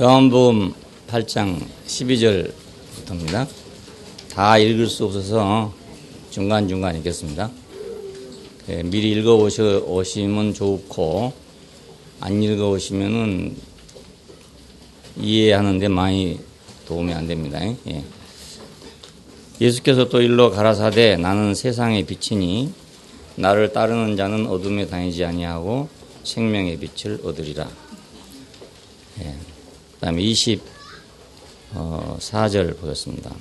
요한복음 8장 12절부터입니다. 다 읽을 수 없어서 중간중간 읽겠습니다. 미리 읽어오시면 좋고 안 읽어오시면은 이해하는데 많이 도움이 안 됩니다. 예수께서 또 일러 가라사대 나는 세상의 빛이니 나를 따르는 자는 어둠에 다니지 아니하고 생명의 빛을 얻으리라. 그 다음에 24절 보겠습니다.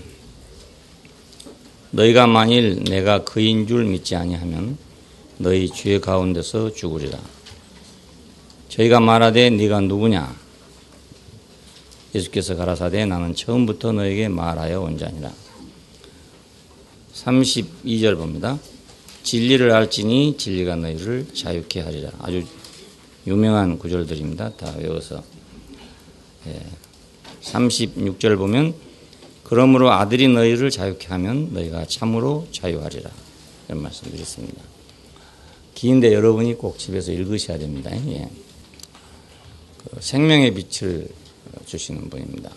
너희가 만일 내가 그인 줄 믿지 아니하면 너희 죄 가운데서 죽으리라. 저희가 말하되 네가 누구냐? 예수께서 가라사대 나는 처음부터 너에게 말하여 온 자니라. 32절 봅니다. 진리를 알지니 진리가 너희를 자유케 하리라. 아주 유명한 구절들입니다. 다 외워서. 36절 보면 그러므로 아들이 너희를 자유케 하면 너희가 참으로 자유하리라. 이런 말씀 드렸습니다. 긴데 여러분이 꼭 집에서 읽으셔야 됩니다. 생명의 빛을 주시는 분입니다.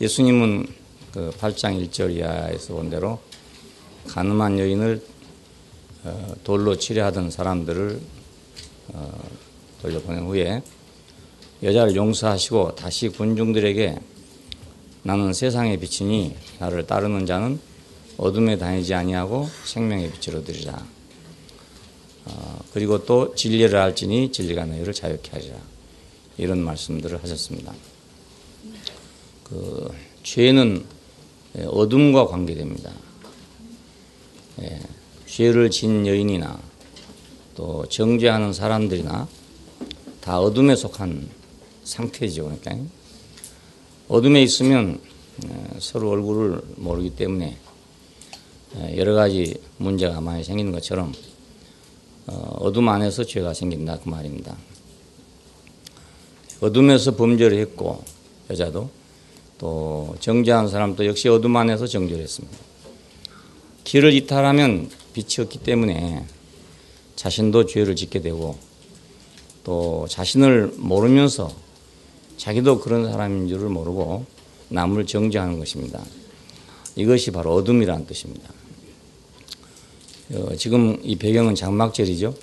예수님은 그 8장 1절 이하에서 본 대로 가늠한 여인을 돌로 치려하던 사람들을 돌려보낸 후에 여자를 용서하시고 다시 군중들에게 나는 세상의 빛이니 나를 따르는 자는 어둠에 다니지 아니하고 생명의 빛을 얻으리라. 그리고 또 진리를 알지니 진리가 너희를 자유케 하리라. 이런 말씀들을 하셨습니다. 죄는 어둠과 관계됩니다. 죄를 진 여인이나 또 정죄하는 사람들이나 다 어둠에 속한 상태죠. 그러니까 어둠에 있으면 서로 얼굴을 모르기 때문에 여러 가지 문제가 많이 생기는 것처럼 어둠 안에서 죄가 생긴다 그 말입니다. 어둠에서 범죄를 했고 여자도 또 정죄한 사람도 역시 어둠 안에서 정죄를 했습니다. 길을 이탈하면 빛이 없기 때문에 자신도 죄를 짓게 되고 또 자신을 모르면서 자기도 그런 사람인 줄을 모르고 남을 정죄하는 것입니다. 이것이 바로 어둠이라는 뜻입니다. 지금 이 배경은 장막절이죠.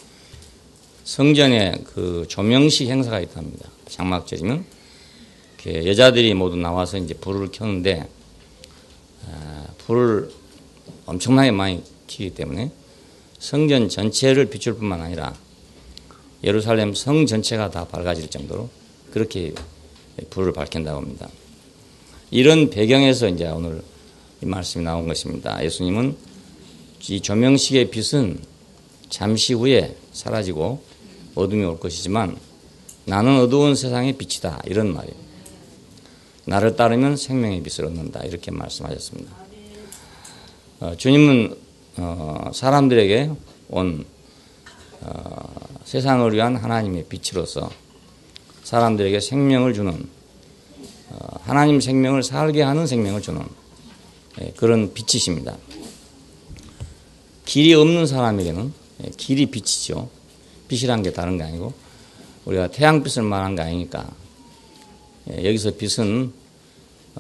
성전에 그 조명식 행사가 있답니다. 장막절이면 여자들이 모두 나와서 이제 불을 켜는데 불을 엄청나게 많이 켜기 때문에 성전 전체를 비출 뿐만 아니라 예루살렘 성 전체가 다 밝아질 정도로 그렇게 불을 밝힌다고 합니다. 이런 배경에서 이제 오늘 이 말씀이 나온 것입니다. 예수님은 이 조명식의 빛은 잠시 후에 사라지고 어둠이 올 것이지만 나는 어두운 세상의 빛이다. 이런 말이에요. 나를 따르면 생명의 빛을 얻는다. 이렇게 말씀하셨습니다. 주님은 사람들에게 온 세상을 위한 하나님의 빛으로서 사람들에게 생명을 주는 하나님 생명을 살게 하는 생명을 주는 그런 빛이십니다. 길이 없는 사람에게는 길이 빛이죠. 빛이란 게 다른 게 아니고 우리가 태양빛을 말한 게 아니니까 여기서 빛은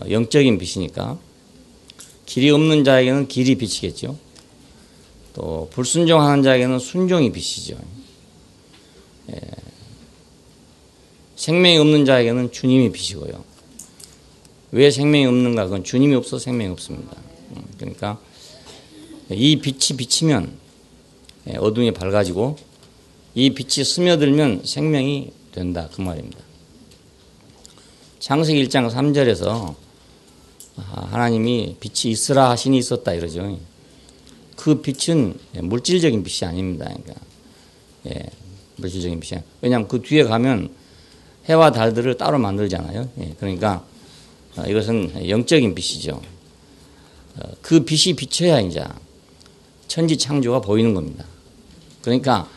영적인 빛이니까 길이 없는 자에게는 길이 빛이겠죠. 또 불순종하는 자에게는 순종이 빛이죠. 생명이 없는 자에게는 주님이 빛이고요. 왜 생명이 없는가? 그건 주님이 없어서 생명이 없습니다. 그러니까 이 빛이 비치면 어둠이 밝아지고 이 빛이 스며들면 생명이 된다 그 말입니다. 창세기 1장 3절에서 하나님이 빛이 있으라 하시니 있었다 이러죠. 그 빛은 물질적인 빛이 아닙니다. 그러니까 물질적인 빛이 아니에요. 왜냐하면 그 뒤에 가면 해와 달들을 따로 만들잖아요. 그러니까 이것은 영적인 빛이죠. 그 빛이 비쳐야 이제 천지 창조가 보이는 겁니다. 그러니까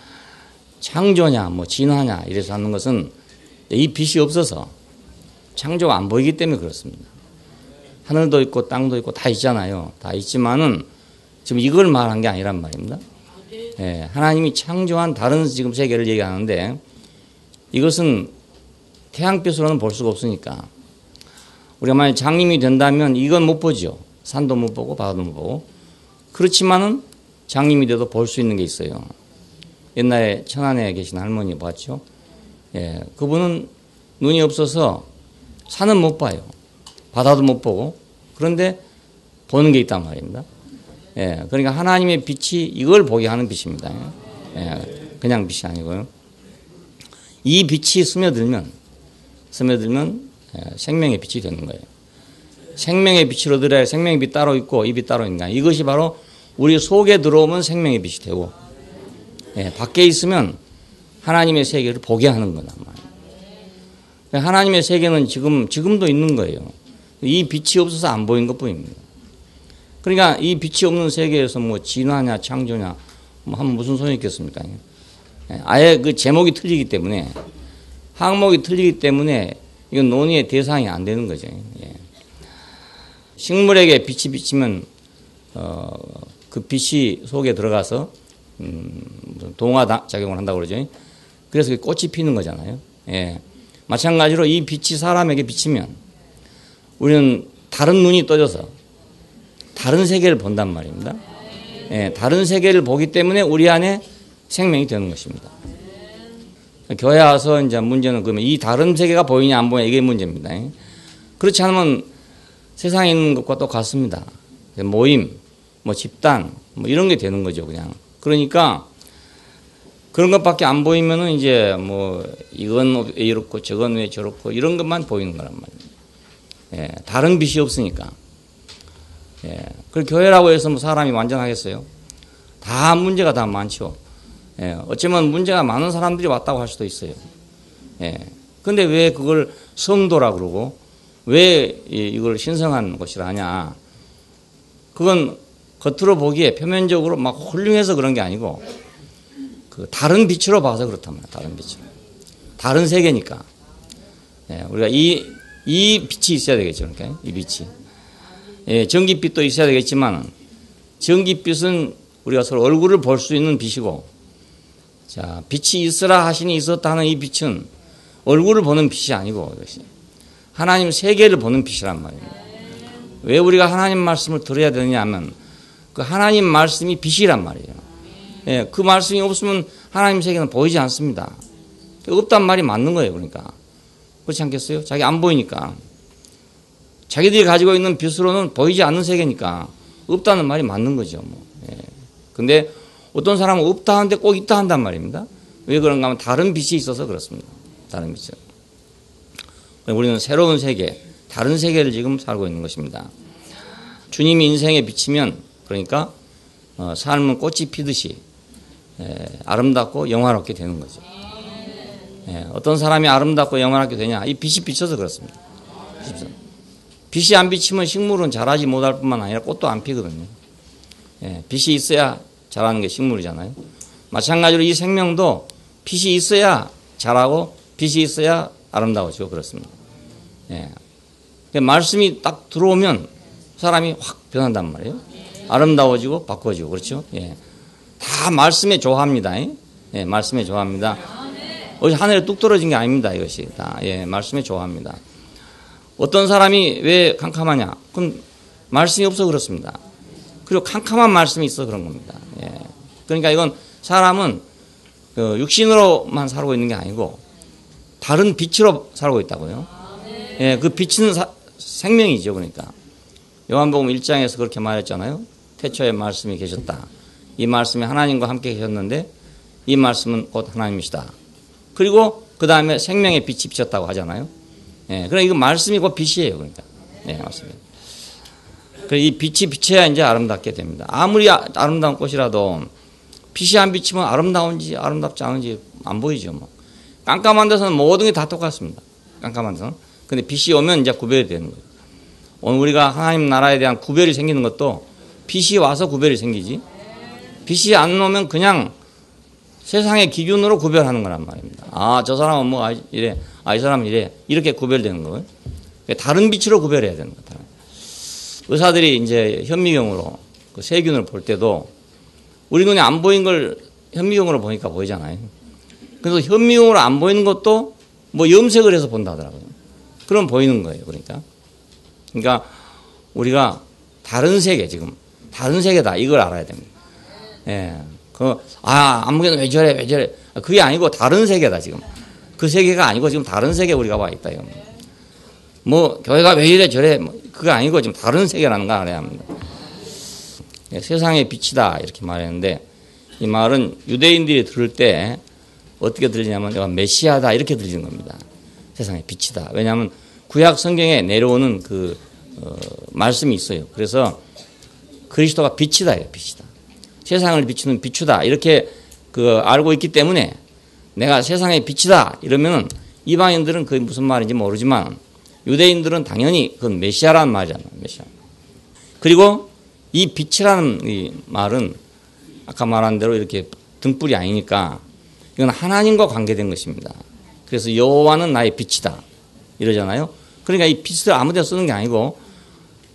창조냐 뭐 진화냐 이래서 하는 것은 이 빛이 없어서 창조가 안 보이기 때문에 그렇습니다. 하늘도 있고 땅도 있고 다 있잖아요. 다 있지만은 지금 이걸 말한 게 아니란 말입니다. 하나님이 창조한 다른 지금 세계를 얘기하는데 이것은 태양빛으로는 볼 수가 없으니까 우리가 만약 장님이 된다면 이건 못 보죠. 산도 못 보고 바다도 못 보고. 그렇지만은 장님이 돼도 볼 수 있는 게 있어요. 옛날에 천안에 계신 할머니 봤죠? 예, 그분은 눈이 없어서 산은 못 봐요. 바다도 못 보고. 그런데 보는 게 있단 말입니다. 예, 그러니까 하나님의 빛이 이걸 보게 하는 빛입니다. 예, 그냥 빛이 아니고요. 이 빛이 스며들면 생명의 빛이 되는 거예요. 생명의 빛으로 들어야 생명의 빛 따로 있고 이 빛 따로 있는가. 이것이 바로 우리 속에 들어오면 생명의 빛이 되고, 예, 밖에 있으면 하나님의 세계를 보게 하는 거란 말이에요. 하나님의 세계는 지금도 있는 거예요. 이 빛이 없어서 안 보이는 것 뿐입니다. 그러니까 이 빛이 없는 세계에서 뭐 진화냐 창조냐 뭐 하면 무슨 소용이 있겠습니까? 아예 그 제목이 틀리기 때문에, 항목이 틀리기 때문에 이건 논의의 대상이 안 되는 거죠. 예. 식물에게 빛이 비치면 그 빛이 속에 들어가서 동화 작용을 한다고 그러죠. 그래서 꽃이 피는 거잖아요. 예. 마찬가지로 이 빛이 사람에게 비치면 우리는 다른 눈이 떠져서 다른 세계를 본단 말입니다. 예. 다른 세계를 보기 때문에 우리 안에 생명이 되는 것입니다. 교회 와서 이제 문제는 그러면 이 다른 세계가 보이냐 안 보이냐 이게 문제입니다. 그렇지 않으면 세상에 있는 것과 똑같습니다. 모임, 뭐 집단, 뭐 이런 게 되는 거죠, 그냥. 그러니까 그런 것밖에 안 보이면은 이제 뭐 이건 왜 이렇고 저건 왜 저렇고 이런 것만 보이는 거란 말입니다. 예, 다른 빛이 없으니까. 예, 그 교회라고 해서 뭐 사람이 완전하겠어요? 다 문제가 다 많죠. 예, 어쩌면 문제가 많은 사람들이 왔다고 할 수도 있어요. 예, 근데 왜 그걸 성도라 그러고 왜 이걸 신성한 것이라 하냐? 그건 겉으로 보기에 표면적으로 막 훌륭해서 그런 게 아니고 그 다른 빛으로 봐서 그렇단 말이야. 다른 빛으로. 다른 세계니까. 예, 우리가 이 빛이 있어야 되겠죠. 그러니까 이 빛이. 예, 전기빛도 있어야 되겠지만 전기빛은 우리가 서로 얼굴을 볼 수 있는 빛이고, 자, 빛이 있으라 하시니 있었다 하는 이 빛은 얼굴을 보는 빛이 아니고 이것이 하나님 세계를 보는 빛이란 말입니다. 왜 우리가 하나님 말씀을 들어야 되느냐 하면 그 하나님 말씀이 빛이란 말이에요. 예, 그 말씀이 없으면 하나님 세계는 보이지 않습니다. 없단 말이 맞는 거예요. 그러니까 그렇지 않겠어요? 자기 안 보이니까. 자기들이 가지고 있는 빛으로는 보이지 않는 세계니까 없다는 말이 맞는 거죠. 뭐. 예. 근데 어떤 사람은 없다 하는데 꼭 있다 한단 말입니다. 왜 그런가 하면 다른 빛이 있어서 그렇습니다. 다른 빛이. 우리는 새로운 세계, 다른 세계를 지금 살고 있는 것입니다. 주님이 인생에 비치면, 그러니까 삶은 꽃이 피듯이 아름답고 영화롭게 되는 거죠. 어떤 사람이 아름답고 영화롭게 되냐? 이 빛이 비쳐서 그렇습니다. 빛이 안 비치면 식물은 자라지 못할 뿐만 아니라 꽃도 안 피거든요. 빛이 있어야 자라는 게 식물이잖아요. 마찬가지로 이 생명도 빛이 있어야 자라고 빛이 있어야 아름다워지고 그렇습니다. 말씀이 딱 들어오면 사람이 확 변한단 말이에요. 아름다워지고 바꿔지고 그렇죠. 다 말씀에 조합니다. 말씀에 조합니다. 어디 하늘에 뚝 떨어진 게 아닙니다. 이것이 다 말씀에 조합니다. 어떤 사람이 왜 캄캄하냐? 그럼 말씀이 없어 그렇습니다. 그리고 캄캄한 말씀이 있어 그런 겁니다. 그러니까 이건 사람은 육신으로만 살고 있는 게 아니고 다른 빛으로 살고 있다고요. 그 빛은 생명이죠. 그러니까 요한복음 1장에서 그렇게 말했잖아요. 태초에 말씀이 계셨다. 이 말씀이 하나님과 함께 계셨는데 이 말씀은 곧 하나님이시다. 그리고 그 다음에 생명의 빛이 비쳤다고 하잖아요. 그러니까 이거 말씀이 곧 빛이에요. 그러니까 맞습니다. 이 빛이 비쳐야 이제 아름답게 됩니다. 아무리 아름다운 꽃이라도 빛이 안 비치면 아름다운지 아름답지 않은지 안 보이죠. 뭐. 깜깜한 데서는 모든 게 다 똑같습니다. 깜깜한 데서는. 근데 빛이 오면 이제 구별이 되는 거예요. 오늘 우리가 하나님 나라에 대한 구별이 생기는 것도 빛이 와서 구별이 생기지. 빛이 안 오면 그냥 세상의 기준으로 구별하는 거란 말입니다. 아, 저 사람은 뭐 이래. 아, 이 사람은 이래. 이렇게 구별되는 거예요. 다른 빛으로 구별해야 되는 거다. 의사들이 이제 현미경으로 그 세균을 볼 때도 우리 눈에 안 보인 걸 현미경으로 보니까 보이잖아요. 그래서 현미경으로 안 보이는 것도 뭐 염색을 해서 본다 하더라고요. 그럼 보이는 거예요. 그러니까. 그러니까 우리가 다른 세계, 지금 다른 세계다, 이걸 알아야 됩니다. 예. 아무개는 왜 저래, 왜 저래. 그게 아니고 다른 세계다, 지금. 그 세계가 아니고 지금 다른 세계에 우리가 와 있다, 이거. 뭐, 교회가 왜 이래, 저래. 뭐, 그게 아니고 지금 다른 세계라는 걸 알아야 합니다. 예, 세상의 빛이다, 이렇게 말했는데, 이 말은 유대인들이 들을 때 어떻게 들리냐면 내가 메시아다, 이렇게 들리는 겁니다. 세상의 빛이다. 왜냐하면 구약 성경에 내려오는 말씀이 있어요. 그래서 그리스도가 빛이다, 이거 빛이다. 세상을 비추는 비추다, 이렇게 알고 있기 때문에 내가 세상의 빛이다 이러면은 이방인들은 그게 무슨 말인지 모르지만 유대인들은 당연히 그건 메시아라는 말이잖아요. 메시아. 그리고 이 빛이라는 이 말은 아까 말한 대로 이렇게 등불이 아니니까 이건 하나님과 관계된 것입니다. 그래서 여호와는 나의 빛이다 이러잖아요. 그러니까 이 빛을 아무 데나 쓰는 게 아니고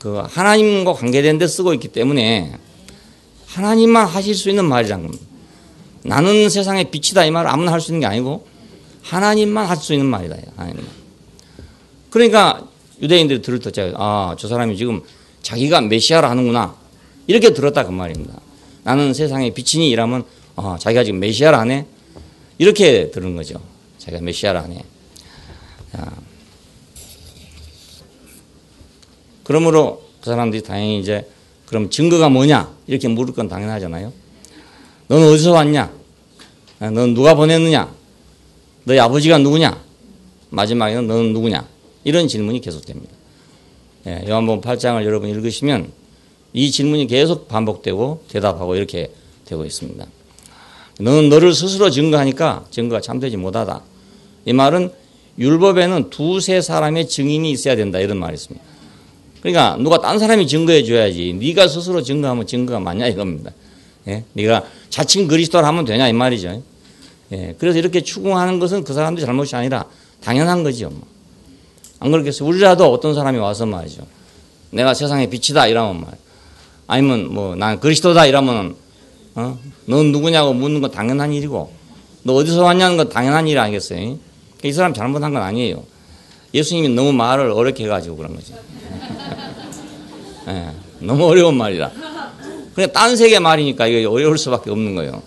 하나님과 관계된 데 쓰고 있기 때문에 하나님만 하실 수 있는 말이란 겁니다. 나는 세상의 빛이다 이 말을 아무나 할 수 있는 게 아니고 하나님만 할 수 있는 말이다. 하나님만. 그러니까 유대인들이 들을 때 저 사람이 지금 자기가 메시아를 하는구나 이렇게 들었다 그 말입니다. 나는 세상의 빛이니 이라면 자기가 지금 메시아를 하네 이렇게 들은 거죠. 자기가 메시아를 하네. 그러므로 그 사람들이 당연히 이제 그럼 증거가 뭐냐 이렇게 물을 건 당연하잖아요. 너는 어디서 왔냐? 너는 누가 보냈느냐? 너희 아버지가 누구냐? 마지막에는 너는 누구냐? 이런 질문이 계속됩니다. 예, 요한복음 8장을 여러분 읽으시면 이 질문이 계속 반복되고 대답하고 이렇게 되고 있습니다. 너는 너를 스스로 증거하니까 증거가 참되지 못하다. 이 말은 율법에는 두세 사람의 증인이 있어야 된다 이런 말이 있습니다. 그러니까 누가 딴 사람이 증거해 줘야지 네가 스스로 증거하면 증거가 맞냐 이겁니다. 예? 네가 자칭 그리스도를 하면 되냐 이 말이죠. 예, 그래서 이렇게 추궁하는 것은 그 사람들 잘못이 아니라 당연한 거죠. 뭐. 안 그렇겠어요? 우리라도 어떤 사람이 와서 말이죠. 내가 세상의 빛이다 이러면 말. 아니면 뭐 난 그리스도다 이러면 넌 누구냐고 묻는 건 당연한 일이고 너 어디서 왔냐는 건 당연한 일 아니겠어요? 이 사람 잘못한 건 아니에요. 예수님이 너무 말을 어렵게 해가지고 그런 거죠. 예, 너무 어려운 말이라. 그냥 딴 세계 말이니까 이게 어려울 수밖에 없는 거예요.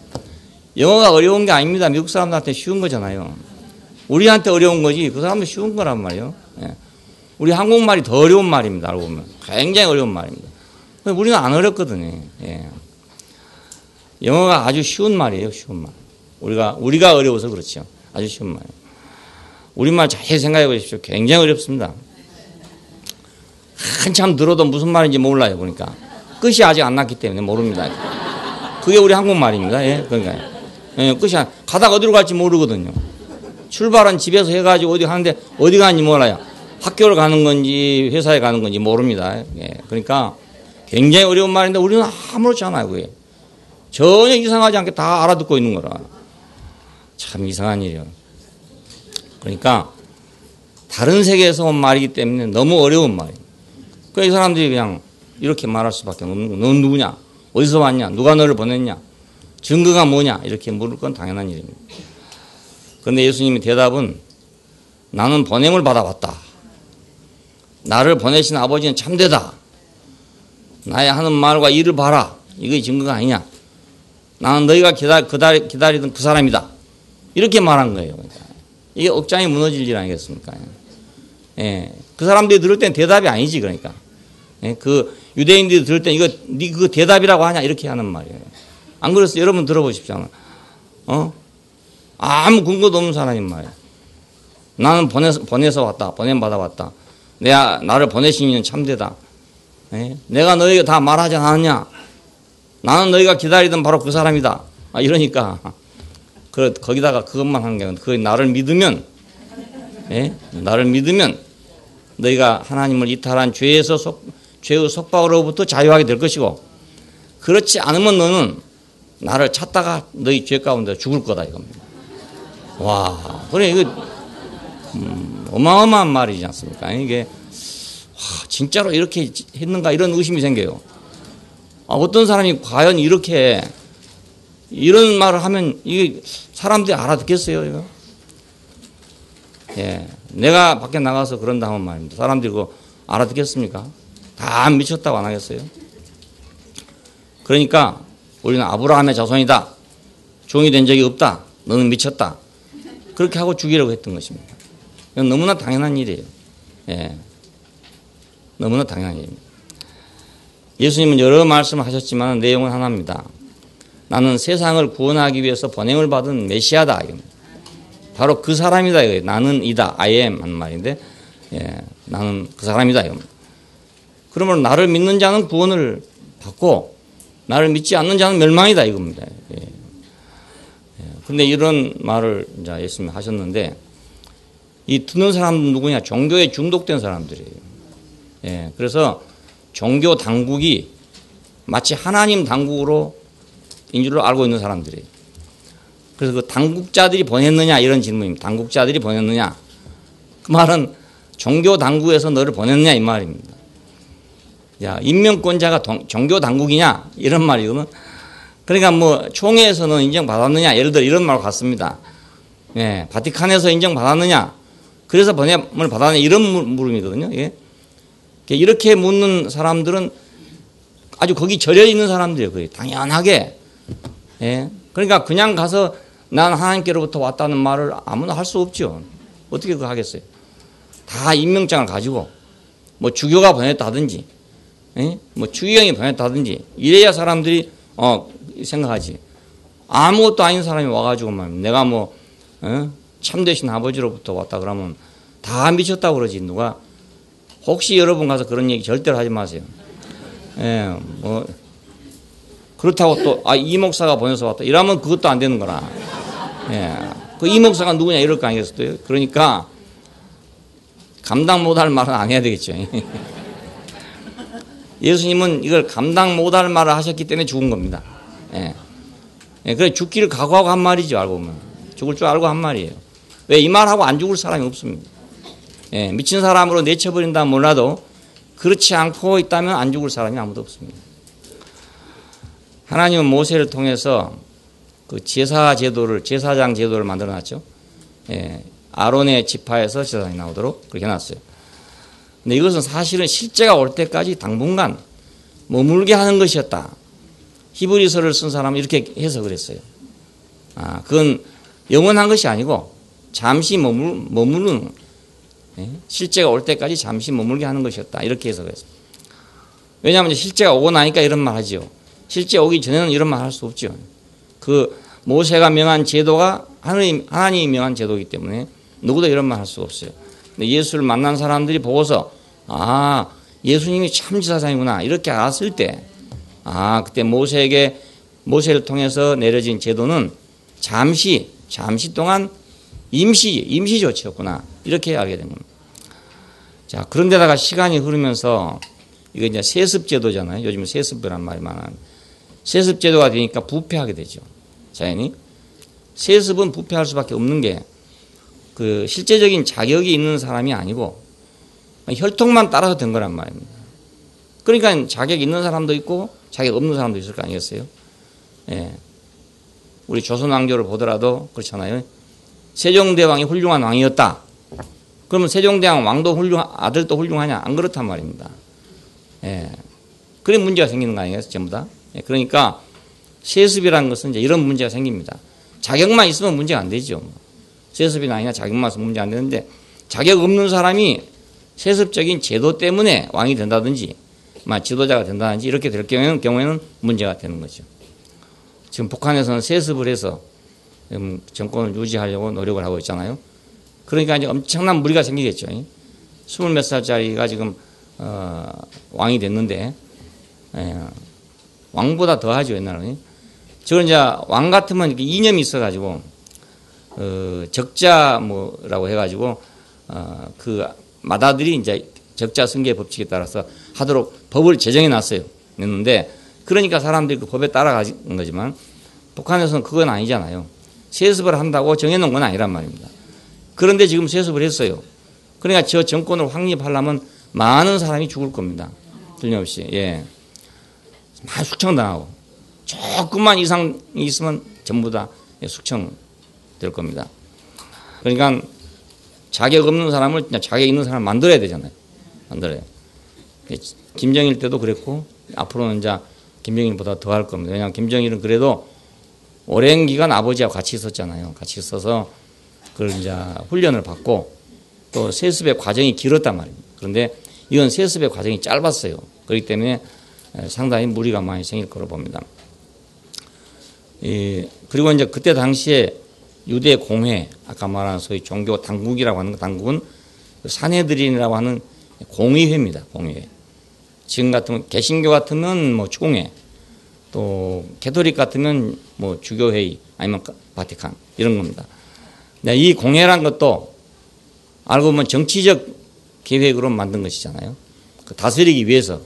영어가 어려운 게 아닙니다. 미국 사람들한테 쉬운 거잖아요. 우리한테 어려운 거지 그 사람도 쉬운 거란 말이에요. 예. 우리 한국말이 더 어려운 말입니다. 알고 보면 굉장히 어려운 말입니다. 우리는 안 어렵거든요. 예. 영어가 아주 쉬운 말이에요. 쉬운 말. 우리가 어려워서 그렇죠. 아주 쉬운 말. 우리말 잘 생각해 보십시오. 굉장히 어렵습니다. 한참 들어도 무슨 말인지 몰라요. 그러니까 끝이 아직 안 났기 때문에 모릅니다. 그게 우리 한국말입니다. 예, 그러니까 끝이 가다가 어디로 갈지 모르거든요. 출발은 집에서 해가지고 어디 가는데 어디 가는지 몰라요. 학교를 가는 건지 회사에 가는 건지 모릅니다. 예, 그러니까 굉장히 어려운 말인데 우리는 아무렇지 않아요. 그게 전혀 이상하지 않게 다 알아듣고 있는 거라. 참 이상한 일이에요. 그러니까 다른 세계에서 온 말이기 때문에 너무 어려운 말이에요. 그러니까 이 사람들이 그냥 이렇게 말할 수밖에 없는 거예요. 넌 누구냐? 어디서 왔냐? 누가 너를 보냈냐? 증거가 뭐냐? 이렇게 물을 건 당연한 일입니다. 그런데 예수님의 대답은 나는 보냄을 받아왔다. 나를 보내신 아버지는 참되다. 나의 하는 말과 일을 봐라. 이게 증거가 아니냐? 나는 너희가 기다리던 그 사람이다. 이렇게 말한 거예요. 그러니까. 이게 억장이 무너질 일 아니겠습니까? 예. 그 사람들이 들을 땐 대답이 아니지, 그러니까. 예. 그 유대인들이 들을 땐 이거, 네 그거 대답이라고 하냐? 이렇게 하는 말이에요. 안 그랬어요? 여러분 들어보십시오. 아무 근거도 없는 사람인 말이에요. 나는 보내서 왔다. 보냄받아 왔다. 나를 보내신 이는 참되다. 예? 내가 너희가 다 말하지 않았냐? 나는 너희가 기다리던 바로 그 사람이다. 이러니까 거기다가 그것만 한 게 그 나를 믿으면 예? 나를 믿으면 너희가 하나님을 이탈한 죄의 속박으로부터 자유하게 될 것이고 그렇지 않으면 너는 나를 찾다가 너희 죄 가운데 죽을 거다 이겁니다. 와, 그래 이거 어마어마한 말이지 않습니까? 이게 진짜로 이렇게 했는가 이런 의심이 생겨요. 어떤 사람이 과연 이렇게 이런 말을 하면 이게 사람들이 알아듣겠어요, 이거? 예, 내가 밖에 나가서 그런다 하면 말입니다. 사람들이 알아듣겠습니까? 다 미쳤다고 안 하겠어요? 그러니까 우리는 아브라함의 자손이다. 종이 된 적이 없다. 너는 미쳤다. 그렇게 하고 죽이려고 했던 것입니다. 이건 너무나 당연한 일이에요. 예. 너무나 당연한 일입니다. 예수님은 여러 말씀을 하셨지만 내용은 하나입니다. 나는 세상을 구원하기 위해서 번영을 받은 메시아다. 바로 그 사람이다. 이거예요. 나는 이다. I am 하는 말인데, 예. 나는 그 사람이다. 이겁니다. 그러면 나를 믿는 자는 구원을 받고 나를 믿지 않는 자는 멸망이다. 이겁니다. 예. 근데 이런 말을 이제 예수님이 하셨는데, 이 듣는 사람은 누구냐? 종교에 중독된 사람들이에요. 예. 그래서 종교 당국이 마치 하나님 당국으로 인 줄로 알고 있는 사람들이에요. 그래서 그 당국자들이 보냈느냐? 이런 질문입니다. 당국자들이 보냈느냐? 그 말은 종교 당국에서 너를 보냈느냐? 이 말입니다. 야, 임명권자가 종교 당국이냐? 이런 말이거든. 그러니까 뭐 총회에서는 인정받았느냐? 예를 들어 이런 말 같습니다. 예, 바티칸에서 인정받았느냐? 그래서 번역을 받았느냐? 이런 물음이거든요. 예. 이렇게 묻는 사람들은 아주 거기 절여 있는 사람들이에요. 거의 당연하게. 예. 그러니까 그냥 가서 난 하나님께로부터 왔다는 말을 아무나 할 수 없죠. 어떻게 그거 하겠어요? 다 임명장을 가지고 뭐 주교가 보냈다든지, 예? 뭐 추기경이 보냈다든지 이래야 사람들이 생각하지. 아무것도 아닌 사람이 와가지고 내가 뭐 참되신 아버지로부터 왔다 그러면 다 미쳤다고 그러지. 누가 혹시 여러분 가서 그런 얘기 절대로 하지 마세요. 예, 뭐 그렇다고 또 이 목사가 보내서 왔다 이러면 그것도 안 되는 거라. 예, 그 이 목사가 누구냐 이럴 거 아니겠어요? 그러니까 감당 못할 말은 안 해야 되겠죠. 예수님은 이걸 감당 못할 말을 하셨기 때문에 죽은 겁니다. 예. 예, 그래 죽기를 각오하고 한 말이죠. 알고 보면 죽을 줄 알고 한 말이에요. 왜 이 말하고 안 죽을 사람이 없습니다. 예, 미친 사람으로 내쳐버린다 몰라도 그렇지 않고 있다면 안 죽을 사람이 아무도 없습니다. 하나님은 모세를 통해서 그 제사장 제도를 만들어놨죠. 예, 아론의 지파에서 제사장이 나오도록 그렇게 해놨어요. 근데 이것은 사실은 실제가 올 때까지 당분간 머물게 하는 것이었다. 히브리서를 쓴 사람은 이렇게 해석을 했어요. 그건 영원한 것이 아니고 잠시 머무르는, 예? 실제가 올 때까지 잠시 머물게 하는 것이었다. 이렇게 해석을 했어요. 왜냐하면 실제가 오고 나니까 이런 말 하죠. 실제 오기 전에는 이런 말 할 수 없죠. 그 모세가 명한 제도가 하나님이 명한 제도이기 때문에 누구도 이런 말 할 수가 없어요. 근데 예수를 만난 사람들이 보고서 예수님이 참 지사장이구나 이렇게 알았을 때 그때 모세를 통해서 내려진 제도는 잠시 동안 임시 조치였구나 이렇게 알게 된 겁니다. 자, 그런데다가 시간이 흐르면서 이거 이제 세습 제도잖아요. 요즘 세습이란 말이 많아요. 세습 제도가 되니까 부패하게 되죠. 자연히 세습은 부패할 수밖에 없는 게 그 실제적인 자격이 있는 사람이 아니고 혈통만 따라서 된 거란 말입니다. 그러니까 자격 있는 사람도 있고 자격 없는 사람도 있을 거 아니겠어요? 예. 우리 조선 왕조를 보더라도 그렇잖아요. 세종대왕이 훌륭한 왕이었다. 그러면 세종대왕 왕도 아들도 훌륭하냐? 안 그렇단 말입니다. 예. 그래 문제가 생기는 거 아니겠어요? 전부 다. 예. 그러니까 세습이라는 것은 이제 이런 문제가 생깁니다. 자격만 있으면 문제가 안 되죠. 세습이나 아니나 자격만 있으면 문제 안 되는데 자격 없는 사람이 세습적인 제도 때문에 왕이 된다든지 지도자가 된다든지 이렇게 될 경우에는 문제가 되는 거죠. 지금 북한에서는 세습을 해서 정권을 유지하려고 노력을 하고 있잖아요. 그러니까 이제 엄청난 무리가 생기겠죠. 20몇 살짜리가 지금 왕이 됐는데 왕보다 더 하죠 옛날에. 저건 이제 왕 같으면 이렇게 이념이 있어가지고 적자라고 해가지고 그 마다들이 이제 적자 승계 법칙에 따라서 하도록 법을 제정해 놨어요. 냈는데 그러니까 사람들이 그 법에 따라가는 거지만 북한에서는 그건 아니잖아요. 세습을 한다고 정해놓은 건 아니란 말입니다. 그런데 지금 세습을 했어요. 그러니까 저 정권을 확립하려면 많은 사람이 죽을 겁니다. 틀림없이. 예. 많이 숙청당하고 조금만 이상 있으면 전부 다 숙청될 겁니다. 그러니까 자격 없는 사람을 자격 있는 사람 만들어야 되잖아요. 만들어요. 김정일 때도 그랬고 앞으로는 이제 김정일보다 더 할 겁니다. 왜냐하면 김정일은 그래도 오랜 기간 아버지하고 같이 있었잖아요. 같이 있어서 그걸 이제 훈련을 받고 또 세습의 과정이 길었단 말입니다. 그런데 이건 세습의 과정이 짧았어요. 그렇기 때문에 상당히 무리가 많이 생길 거로 봅니다. 그리고 이제 그때 당시에 유대 공회, 아까 말한 소위 종교 당국이라고 하는 거, 당국은 사내들인이라고 하는 공의회입니다. 공의회. 지금 같으면 개신교 같으면 뭐 총회, 또 캐톨릭 같으면 뭐 주교회의 아니면 바티칸 이런 겁니다. 이 공회란 것도 알고 보면 정치적 계획으로 만든 것이잖아요. 그 다스리기 위해서,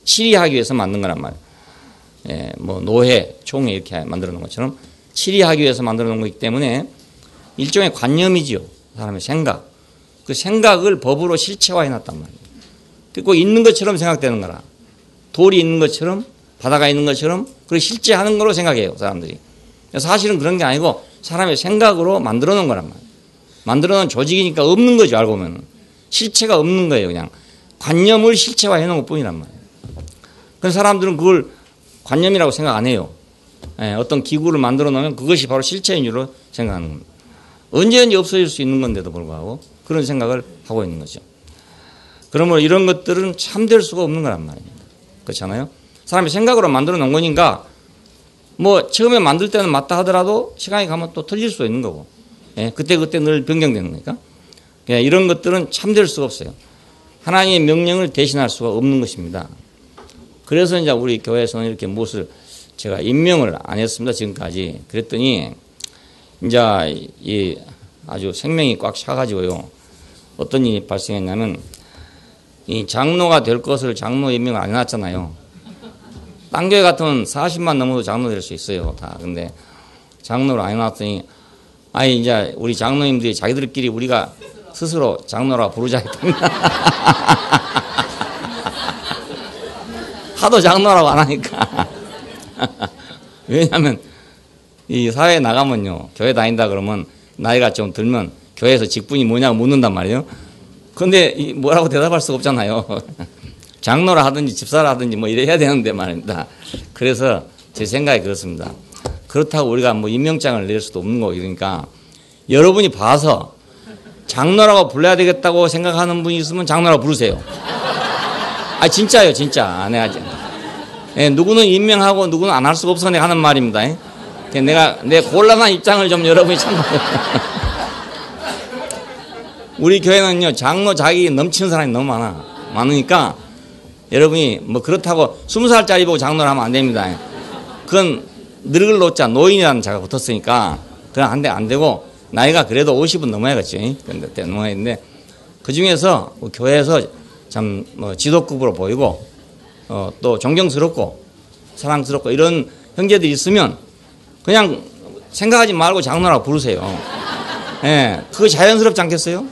치리하기 위해서 만든 거란 말이에요. 뭐 노회, 총회 이렇게 만들어 놓은 것처럼 치리하기 위해서 만들어 놓은 거기 때문에 일종의 관념이지요. 사람의 생각. 그 생각을 법으로 실체화해 놨단 말이에요. 꼭 있는 것처럼 생각되는 거라. 돌이 있는 것처럼, 바다가 있는 것처럼, 그리고 실제 하는 거로 생각해요, 사람들이. 사실은 그런 게 아니고 사람의 생각으로 만들어 놓은 거란 말이에요. 만들어 놓은 조직이니까 없는 거죠, 알고 보면. 실체가 없는 거예요, 그냥. 관념을 실체화해 놓은 것 뿐이란 말이에요. 그래서 사람들은 그걸 관념이라고 생각 안 해요. 어떤 기구를 만들어 놓으면 그것이 바로 실체인 줄로 생각하는 겁니다. 언제든지 없어질 수 있는 건데도 불구하고 그런 생각을 하고 있는 거죠. 그러므로 이런 것들은 참될 수가 없는 거란 말입니다. 그렇잖아요? 사람이 생각으로 만들어 놓은 거니까 뭐 처음에 만들 때는 맞다 하더라도 시간이 가면 또 틀릴 수 있는 거고, 그때그때 늘 변경되는 거니까. 이런 것들은 참될 수가 없어요. 하나님의 명령을 대신할 수가 없는 것입니다. 그래서 이제 우리 교회에서는 이렇게 무엇을 제가 임명을 안 했습니다. 지금까지. 그랬더니 이제 이 아주 생명이 꽉 차가지고요. 어떤 일이 발생했냐면 이 장로가 될 것을 장로 임명을 안 해놨잖아요. 딴 교회 같으면 40만 넘어도 장로 될 수 있어요. 다. 근데 장로를 안 해놨더니 아니 이제 우리 장로님들이 자기들끼리 우리가 스스로 장로라 부르자 했답니다. 하도 장로라고 안 하니까. 왜냐하면 이 사회에 나가면요. 교회 다닌다 그러면 나이가 좀 들면 교회에서 직분이 뭐냐고 묻는단 말이에요. 그런데 뭐라고 대답할 수가 없잖아요. 장로라 하든지 집사라 하든지 뭐 이래야 되는데 말입니다. 그래서 제 생각이 그렇습니다. 그렇다고 우리가 뭐 임명장을 낼 수도 없는 거고 이러니까 여러분이 봐서 장로라고 불러야 되겠다고 생각하는 분이 있으면 장로라고 부르세요. 아 진짜요, 진짜. 누구는 임명하고 누구는 안 할 수가 없어서 내가 하는 말입니다. 내가 내 곤란한 입장을 좀 여러분이 참고해요. 우리 교회는요 장로 자격이 넘치는 사람이 너무 많으니까 여러분이 뭐 그렇다고 20살짜리 보고 장로를 하면 안 됩니다. 그건 늙을 노자 노인이라는 자가 붙었으니까 그건 안 되고 나이가 그래도 50은 넘어야겠죠. 그런데 넘어야 되는데 그 중에서 교회에서 참 뭐 지도급으로 보이고 또 존경스럽고 사랑스럽고 이런 형제들이 있으면 그냥 생각하지 말고 장로라고 부르세요. 그거 자연스럽지 않겠어요?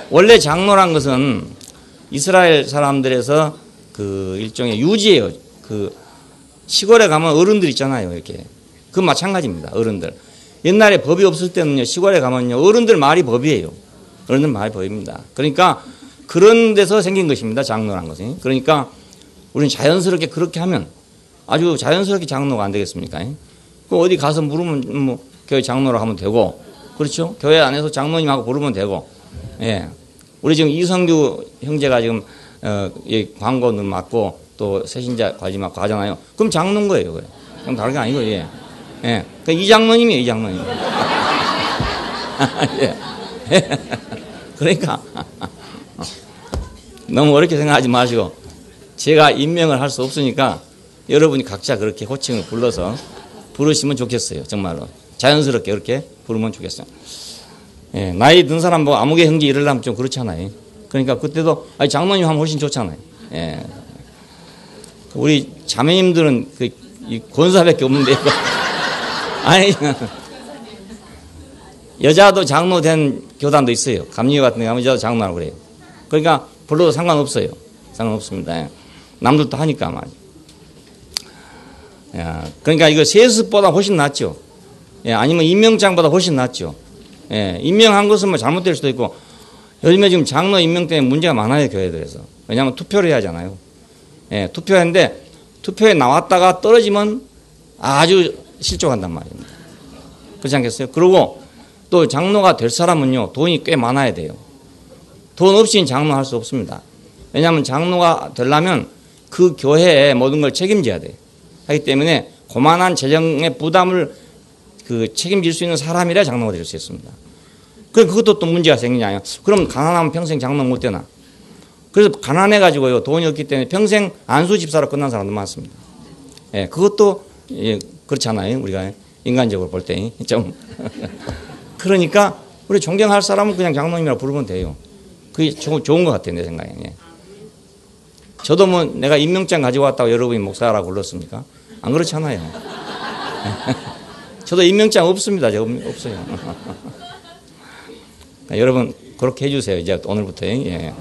원래 장로란 것은 이스라엘 사람들에서 그 일종의 유지예요. 그 시골에 가면 어른들 있잖아요. 이렇게. 그건 마찬가지입니다. 어른들. 옛날에 법이 없을 때는요. 시골에 가면요. 어른들 말이 법이에요. 어른들 말이 법입니다. 그러니까 그런 데서 생긴 것입니다. 장로란 것은. 그러니까 우리는 자연스럽게 그렇게 하면 아주 자연스럽게 장로가 안 되겠습니까? 그 어디 가서 물으면 뭐 교회 장로로 하면 되고 그렇죠? 교회 안에서 장로님하고 부르면 되고 우리 지금 이성규 형제가 지금 이 광고는 맡고 또 새신자 관리 맡고 하잖아요. 그럼 장로인 거예요. 그럼 다른 게 아니고 그러니까 이 장로님이에요. 이 장로님. 그러니까 너무 어렵게 생각하지 마시고 제가 임명을 할 수 없으니까 여러분이 각자 그렇게 호칭을 불러서 부르시면 좋겠어요. 정말로 자연스럽게 그렇게 부르면 좋겠어요. 나이 든 사람 보고 아무개 형제 이러려면 좀 그렇잖아요. 그러니까 그때도 장로님 하면 훨씬 좋잖아요. 우리 자매님들은 이 권사밖에 없는데 아니 여자도 장로 된 교단도 있어요. 감리교 같은 데 가면 여자도 장로라고 그래요. 그러니까 불러도 상관없어요. 상관없습니다. 남들도 하니까 말이에요. 그러니까 이거 세습보다 훨씬 낫죠. 아니면 임명장보다 훨씬 낫죠. 임명한 것은 뭐 잘못될 수도 있고 요즘에 지금 장로 임명 때문에 문제가 많아요. 교회들에서. 왜냐하면 투표를 해야 하잖아요. 예, 투표했는데 투표에 나왔다가 떨어지면 아주 실족한단 말입니다. 그렇지 않겠어요? 그리고 또 장로가 될 사람은요, 돈이 꽤 많아야 돼요. 돈 없이는 장로할 수 없습니다. 왜냐하면 장로가 되려면 그 교회의 모든 걸 책임져야 돼요. 하기 때문에 고만한 재정의 부담을 책임질 수 있는 사람이라 장로가 될 수 있습니다. 그럼 그것도 또 문제가 생기냐요. 그럼 가난하면 평생 장로 못 되나? 그래서 가난해가지고요, 돈이 없기 때문에 평생 안수 집사로 끝난 사람도 많습니다. 예, 그것도, 예, 그렇잖아요. 우리가 인간적으로 볼 때. 좀. 그러니까, 우리 존경할 사람은 그냥 장로님이라고 부르면 돼요. 그게 좋은 것 같아요, 내 생각에. 예. 저도 뭐 내가 임명장 가지고 왔다고 여러분이 목사라고 불렀습니까? 안 그렇잖아요. 저도 임명장 없습니다. 저 없어요. 여러분, 그렇게 해주세요. 이제 오늘부터. 예.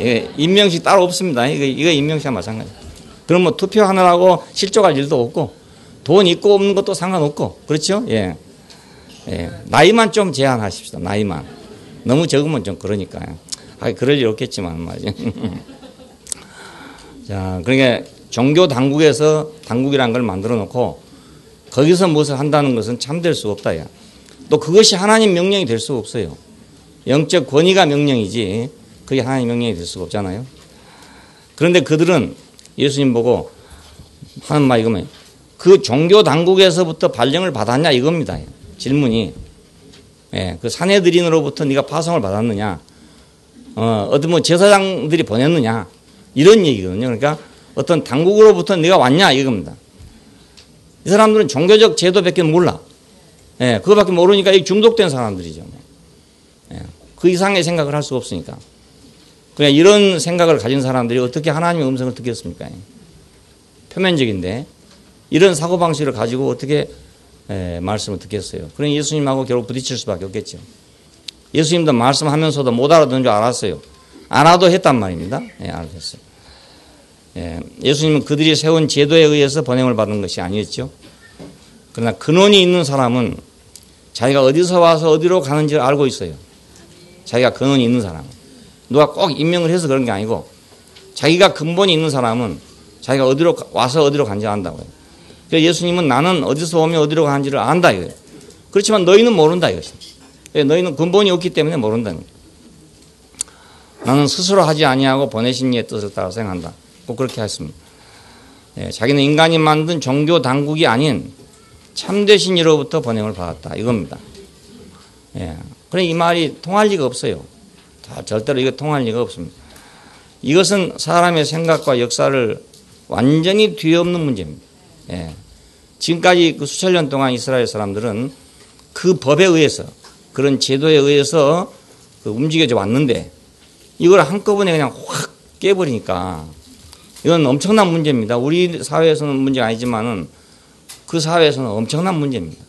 예, 임명식 따로 없습니다. 이거 임명식과 마찬가지. 그럼 뭐 투표하느라고 실족할 일도 없고, 돈 있고 없는 것도 상관없고, 그렇죠? 예. 예. 나이만 좀 제한하십시다. 나이만. 너무 적으면 좀 그러니까요. 그럴 일 없겠지만 말이죠. 자, 그러니까 종교 당국이라는 걸 만들어 놓고 거기서 무엇을 한다는 것은 참될 수가 없다. 야. 또 그것이 하나님 명령이 될 수가 없어요. 영적 권위가 명령이지 그게 하나님 명령이 될 수가 없잖아요. 그런데 그들은 예수님 보고 하는 말 이거면 그 종교 당국에서부터 발령을 받았냐 이겁니다. 질문이. 예, 그 사내들인으로부터 네가 파송을 받았느냐, 어떤 뭐 제사장들이 보냈느냐, 이런 얘기거든요. 그러니까 어떤 당국으로부터 네가 왔냐 이겁니다. 이 사람들은 종교적 제도밖에 몰라. 예, 그거밖에 모르니까 중독된 사람들이죠. 예, 그 이상의 생각을 할 수가 없으니까. 그냥 이런 생각을 가진 사람들이 어떻게 하나님의 음성을 듣겠습니까? 표면적인데 이런 사고방식을 가지고 어떻게 말씀을 듣겠어요. 그러니 예수님하고 결국 부딪힐 수밖에 없겠죠. 예수님도 말씀하면서도 못 알아듣는 줄 알았어요. 알아도 했단 말입니다. 예, 알았어요. 예, 예수님은 그들이 세운 제도에 의해서 번영을 받은 것이 아니었죠. 그러나 근원이 있는 사람은 자기가 어디서 와서 어디로 가는지를 알고 있어요. 자기가 근원이 있는 사람은. 누가 꼭 임명을 해서 그런 게 아니고 자기가 근본이 있는 사람은 자기가 어디로 와서 어디로 간지 안다고요. 그래서 예수님은 나는 어디서 오며 어디로 가는지를 안다 이거예요. 그렇지만 너희는 모른다 이것입니다. 너희는 근본이 없기 때문에 모른다는 거예요. 나는 스스로 하지 아니하고 보내신 이의 뜻을 따라 생각한다. 꼭 그렇게 했습니다. 예, 자기는 인간이 만든 종교 당국이 아닌 참되신 이로부터 번영을 받았다 이겁니다. 예, 그래 이 말이 통할 리가 없어요. 절대로 이거 통할 리가 없습니다. 이것은 사람의 생각과 역사를 완전히 뒤엎는 문제입니다. 예. 지금까지 그 수천 년 동안 이스라엘 사람들은 그 법에 의해서 그런 제도에 의해서 움직여져 왔는데 이걸 한꺼번에 그냥 확 깨버리니까 이건 엄청난 문제입니다. 우리 사회에서는 문제가 아니지만은 그 사회에서는 엄청난 문제입니다.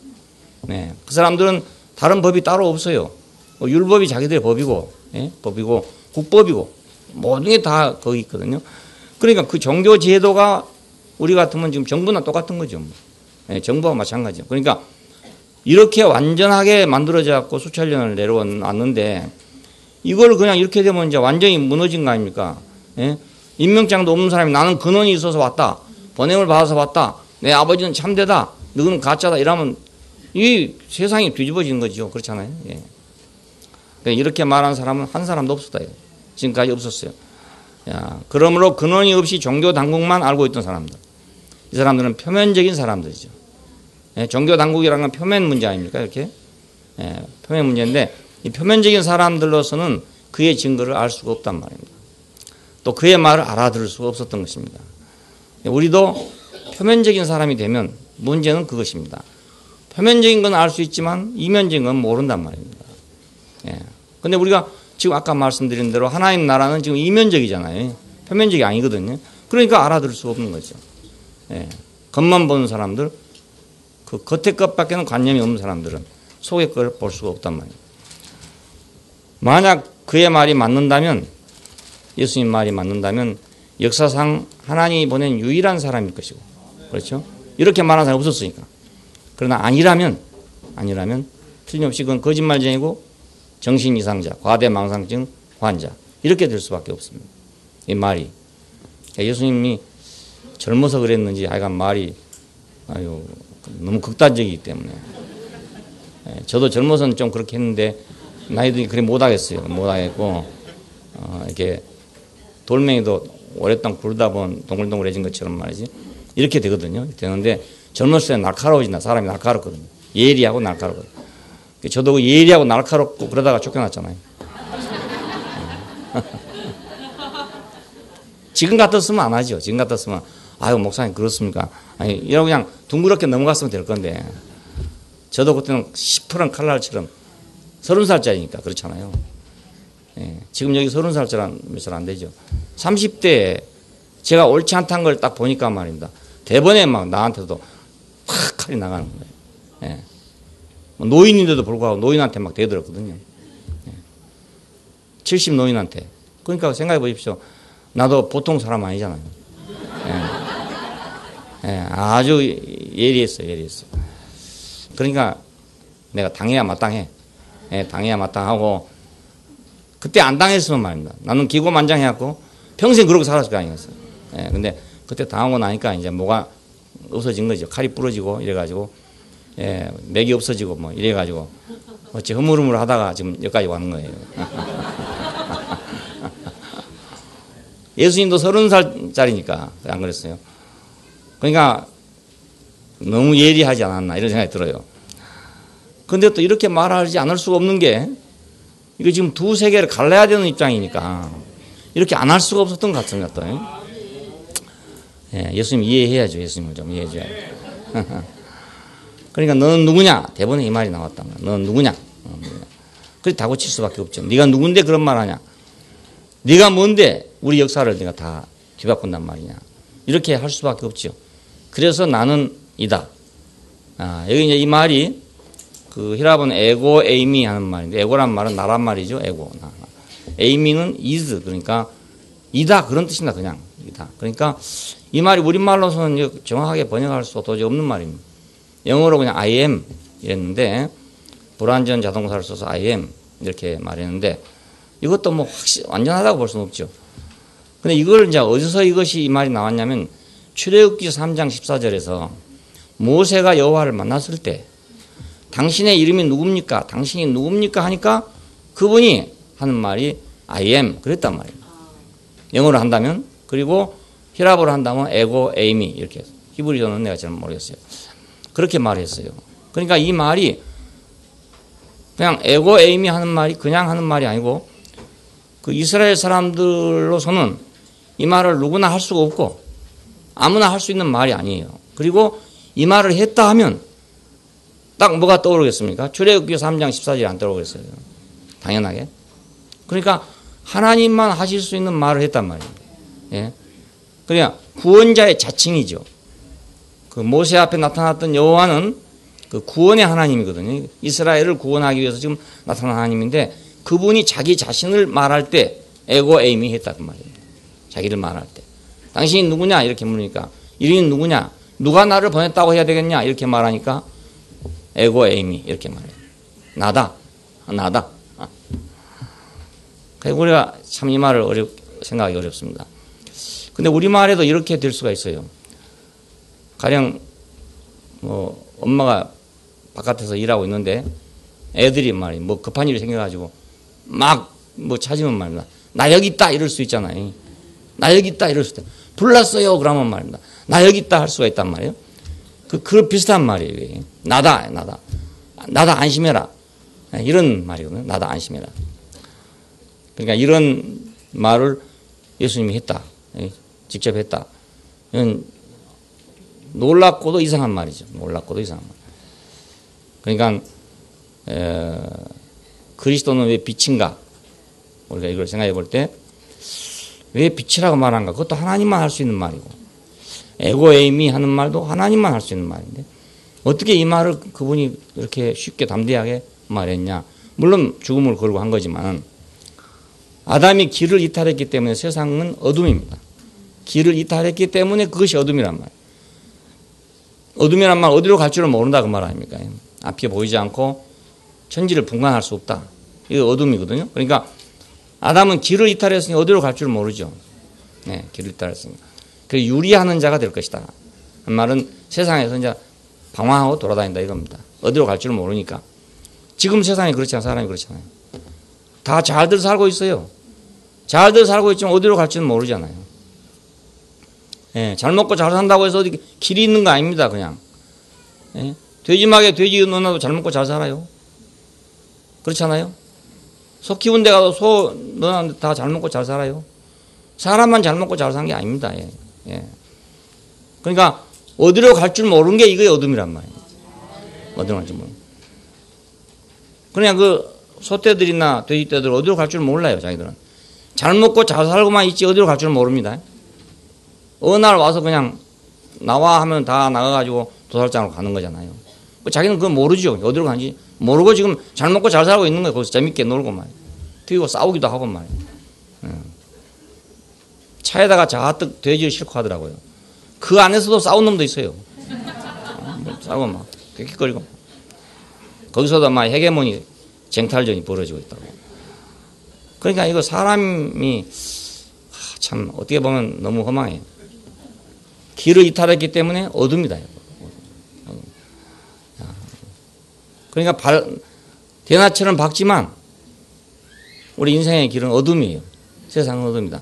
네. 그 사람들은 다른 법이 따로 없어요. 율법이 자기들의 법이고, 예? 법이고, 국법이고, 모든 게 다 거기 있거든요. 그러니까 그 종교 제도가 우리 같으면 지금 정부나 똑같은 거죠. 예, 정부와 마찬가지죠. 그러니까 이렇게 완전하게 만들어져 갖고 수천 년을 내려왔는데 이걸 그냥 이렇게 되면 이제 완전히 무너진 거 아닙니까? 예? 임명장도 없는 사람이 나는 근원이 있어서 왔다. 번영을 받아서 왔다. 내 아버지는 참되다. 너는 가짜다. 이러면 이 세상이 뒤집어지는 거죠. 그렇잖아요. 예. 이렇게 말하는 사람은 한 사람도 없었다. 지금까지 없었어요. 야, 그러므로 근원이 없이 종교 당국만 알고 있던 사람들. 이 사람들은 표면적인 사람들이죠. 예, 종교 당국이라는 건 표면 문제 아닙니까? 이렇게. 예, 표면 문제인데 이 표면적인 사람들로서는 그의 증거를 알 수가 없단 말입니다. 또 그의 말을 알아들을 수가 없었던 것입니다. 우리도 표면적인 사람이 되면 문제는 그것입니다. 표면적인 건 알 수 있지만 이면적인 건 모른단 말입니다. 예. 근데 우리가 지금 아까 말씀드린 대로 하나님 나라는 지금 이면적이잖아요. 표면적이 아니거든요. 그러니까 알아들을 수가 없는 거죠. 예. 겉만 보는 사람들, 그 겉의 것밖에는 관념이 없는 사람들은 속의 걸 볼 수가 없단 말이에요. 만약 그의 말이 맞는다면, 예수님 말이 맞는다면 역사상 하나님이 보낸 유일한 사람일 것이고, 그렇죠? 이렇게 말하는 사람이 없었으니까. 그러나 아니라면 틀림없이 그건 거짓말쟁이고 정신 이상자, 과대망상증 환자 이렇게 될 수밖에 없습니다. 이 말이. 예수님이 젊어서 그랬는지 하여간 말이 너무 극단적이기 때문에. 저도 젊어서는 좀 그렇게 했는데 나이 들이 그래 못하겠어요. 못하겠고 이렇게 돌멩이도 오랫동안 굴다 보면 동글동글해진 것처럼 말이지 이렇게 되거든요. 되는데 젊었을 때 날카로워진다. 사람이 날카롭거든요. 예리하고 날카롭거든요. 저도 예리하고 날카롭고 그러다가 쫓겨났잖아요. 지금 같았으면 안 하죠. 지금 같았으면 아유 목사님 그렇습니까? 아니 이러고 그냥 둥그렇게 넘어갔으면 될 건데 저도 그때는 시퍼런 칼날처럼 30살짜리니까 그렇잖아요. 예, 지금 여기 30살짜리 몇 살 안 되죠. 30대에 제가 옳지 않다는 걸 딱 보니까 말입니다. 대번에 막 나한테도 팍 칼이 나가는 거예요. 예. 노인인데도 불구하고 노인한테 막 대들었거든요. 예. 70 노인한테. 그러니까 생각해 보십시오. 나도 보통 사람 아니잖아요. 예. 예, 아주 예리했어요. 예리했어요. 그러니까 내가 당해야 마땅해. 예, 당해야 마땅하고 그때 안 당했으면 말입니다. 나는 기고만장해갖고 평생 그러고 살았을 거 아니겠어요. 예, 근데 그때 당하고 나니까 이제 뭐가 없어진 거죠. 칼이 부러지고 이래가지고 예, 맥이 없어지고 뭐 이래가지고 어찌 흐물흐물 하다가 지금 여기까지 왔는 거예요. 예수님도 30살짜리니까 안 그랬어요. 그러니까 너무 예리하지 않았나 이런 생각이 들어요. 근데 또 이렇게 말하지 않을 수가 없는 게 이거 지금 두 세계를 갈라야 되는 입장이니까 이렇게 안 할 수가 없었던 것 같습니다. 또. 예, 예수님 이해해야죠. 예수님을 좀 이해해줘야 돼. 그러니까 너는 누구냐? 대본에 이 말이 나왔단 말이야. 너는 누구냐? 그래 다고 칠 수밖에 없죠. 네가 누군데 그런 말 하냐? 네가 뭔데 우리 역사를 네가 다 뒤바꾼단 말이냐? 이렇게 할 수밖에 없죠. 그래서 나는 이다. 여기 이제 이 말이 그 히라본 에고 에이미 하는 말인데 에고란 말은 나란 말이죠. 에고. 에이미는 is 그러니까 이다 그런 뜻입니다. 그냥 이다. 그러니까 이 말이 우리말로서는 정확하게 번역할 수 도저히 없는 말입니다. 영어로 그냥 I am 이랬는데 불완전 자동사를 써서 I am 이렇게 말했는데 이것도 뭐 완전하다고 볼 수는 없죠. 근데 이걸 이제 어디서 이 말이 나왔냐면 출애굽기 3장 14절에서 모세가 여호와를 만났을 때 당신의 이름이 누굽니까? 당신이 누굽니까? 하니까 그분이 하는 말이 I am 그랬단 말입니다. 영어로 한다면 그리고 히라보로 한다면 에고 에이미 이렇게 해서 히브리어는 내가 잘 모르겠어요. 그렇게 말했어요. 그러니까 이 말이 그냥 에고 에이미 하는 말이 그냥 하는 말이 아니고 그 이스라엘 사람들로서는 이 말을 누구나 할 수가 없고 아무나 할 수 있는 말이 아니에요. 그리고 이 말을 했다 하면 딱 뭐가 떠오르겠습니까? 출애굽기 3장 14절이 안 떠오르겠어요. 당연하게. 그러니까 하나님만 하실 수 있는 말을 했단 말입니다. 예. 그러니까 구원자의 자칭이죠. 그 모세 앞에 나타났던 여호와는 그 구원의 하나님이거든요. 이스라엘을 구원하기 위해서 지금 나타난 하나님인데 그분이 자기 자신을 말할 때 에고 에이미 했다 그 말입니다. 자기를 말할 때. 당신이 누구냐 이렇게 물으니까 이름이 누구냐 누가 나를 보냈다고 해야 되겠냐 이렇게 말하니까 에고 에이미 이렇게 말해요. 나다. 그래서 우리가 참 이 말을 생각하기 어렵습니다. 근데 우리말에도 이렇게 될 수가 있어요. 가령 뭐 엄마가 바깥에서 일하고 있는데 애들이 말이 뭐 급한 일이 생겨가지고 막 뭐 찾으면 말입니다. 나 여기 있다 이럴 수 있잖아요. 나 여기 있다 이럴 수 있다. 불났어요 그러면 말입니다. 나 여기 있다 할 수가 있단 말이에요. 그 비슷한 말이에요. 나다 안심해라. 이런 말이거든요. 나다 안심해라. 그러니까 이런 말을 예수님이 했다. 직접 했다. 이건 놀랍고도 이상한 말이죠. 놀랍고도 이상한 말. 그러니까 그리스도는 왜 빛인가? 우리가 이걸 생각해 볼 때 왜 빛이라고 말한가? 그것도 하나님만 할 수 있는 말이고 에고 에이미 하는 말도 하나님만 할 수 있는 말인데 어떻게 이 말을 그분이 이렇게 쉽게 담대하게 말했냐? 물론 죽음을 걸고 한 거지만 아담이 길을 이탈했기 때문에 세상은 어둠입니다. 길을 이탈했기 때문에 그것이 어둠이란 말이에요. 어둠이란 말 어디로 갈 줄을 모른다 그 말 아닙니까? 앞이 보이지 않고 천지를 분간할 수 없다. 이거 어둠이거든요. 그러니까 아담은 길을 이탈했으니 어디로 갈 줄 모르죠. 예, 길을 따랐습니다. 그 유리하는 자가 될 것이다. 한 말은 세상에서 이제 방황하고 돌아다닌다 이겁니다. 어디로 갈 줄 모르니까. 지금 세상이 그렇잖아요. 사람이 그렇잖아요. 다 잘들 살고 있어요. 잘들 살고 있지만 어디로 갈지는 모르잖아요. 예, 잘 먹고 잘 산다고 해서 어디 길이 있는 거 아닙니다. 그냥. 예, 돼지막에 돼지 넣어놔도 잘 먹고 잘 살아요. 그렇잖아요. 소 키운 데 가도 소 넣어놨는데 다 잘 먹고 잘 살아요. 사람만 잘 먹고 잘 사는 게 아닙니다. 예. 예. 그러니까 어디로 갈 줄 모르는 게 이거의 어둠이란 말이에요. 어디로 갈지 모르는. 그냥 그 소떼들이나 돼지떼들 어디로 갈 줄 몰라요. 자기들은. 잘 먹고 잘 살고만 있지 어디로 갈 줄 모릅니다. 어느 날 와서 그냥 나와 하면 다 나가가지고 도살장으로 가는 거잖아요. 자기는 그건 모르죠. 어디로 가는지 모르고 지금 잘 먹고 잘 살고 있는 거예요. 거기서 재밌게 놀고 말이에요. 튀고 싸우기도 하고 말이에요. 차에다가 자가뜩 돼지를 싣고 하더라고요. 그 안에서도 싸운 놈도 있어요. 싸우고 막 킥킥거리고. 거기서도 막 헤게모니 쟁탈전이 벌어지고 있다고. 그러니까 이거 사람이 참 어떻게 보면 너무 험해요. 길을 이탈했기 때문에 어둠이다. 그러니까 대낮처럼 밝지만 우리 인생의 길은 어둠이에요. 세상은 어둠이다.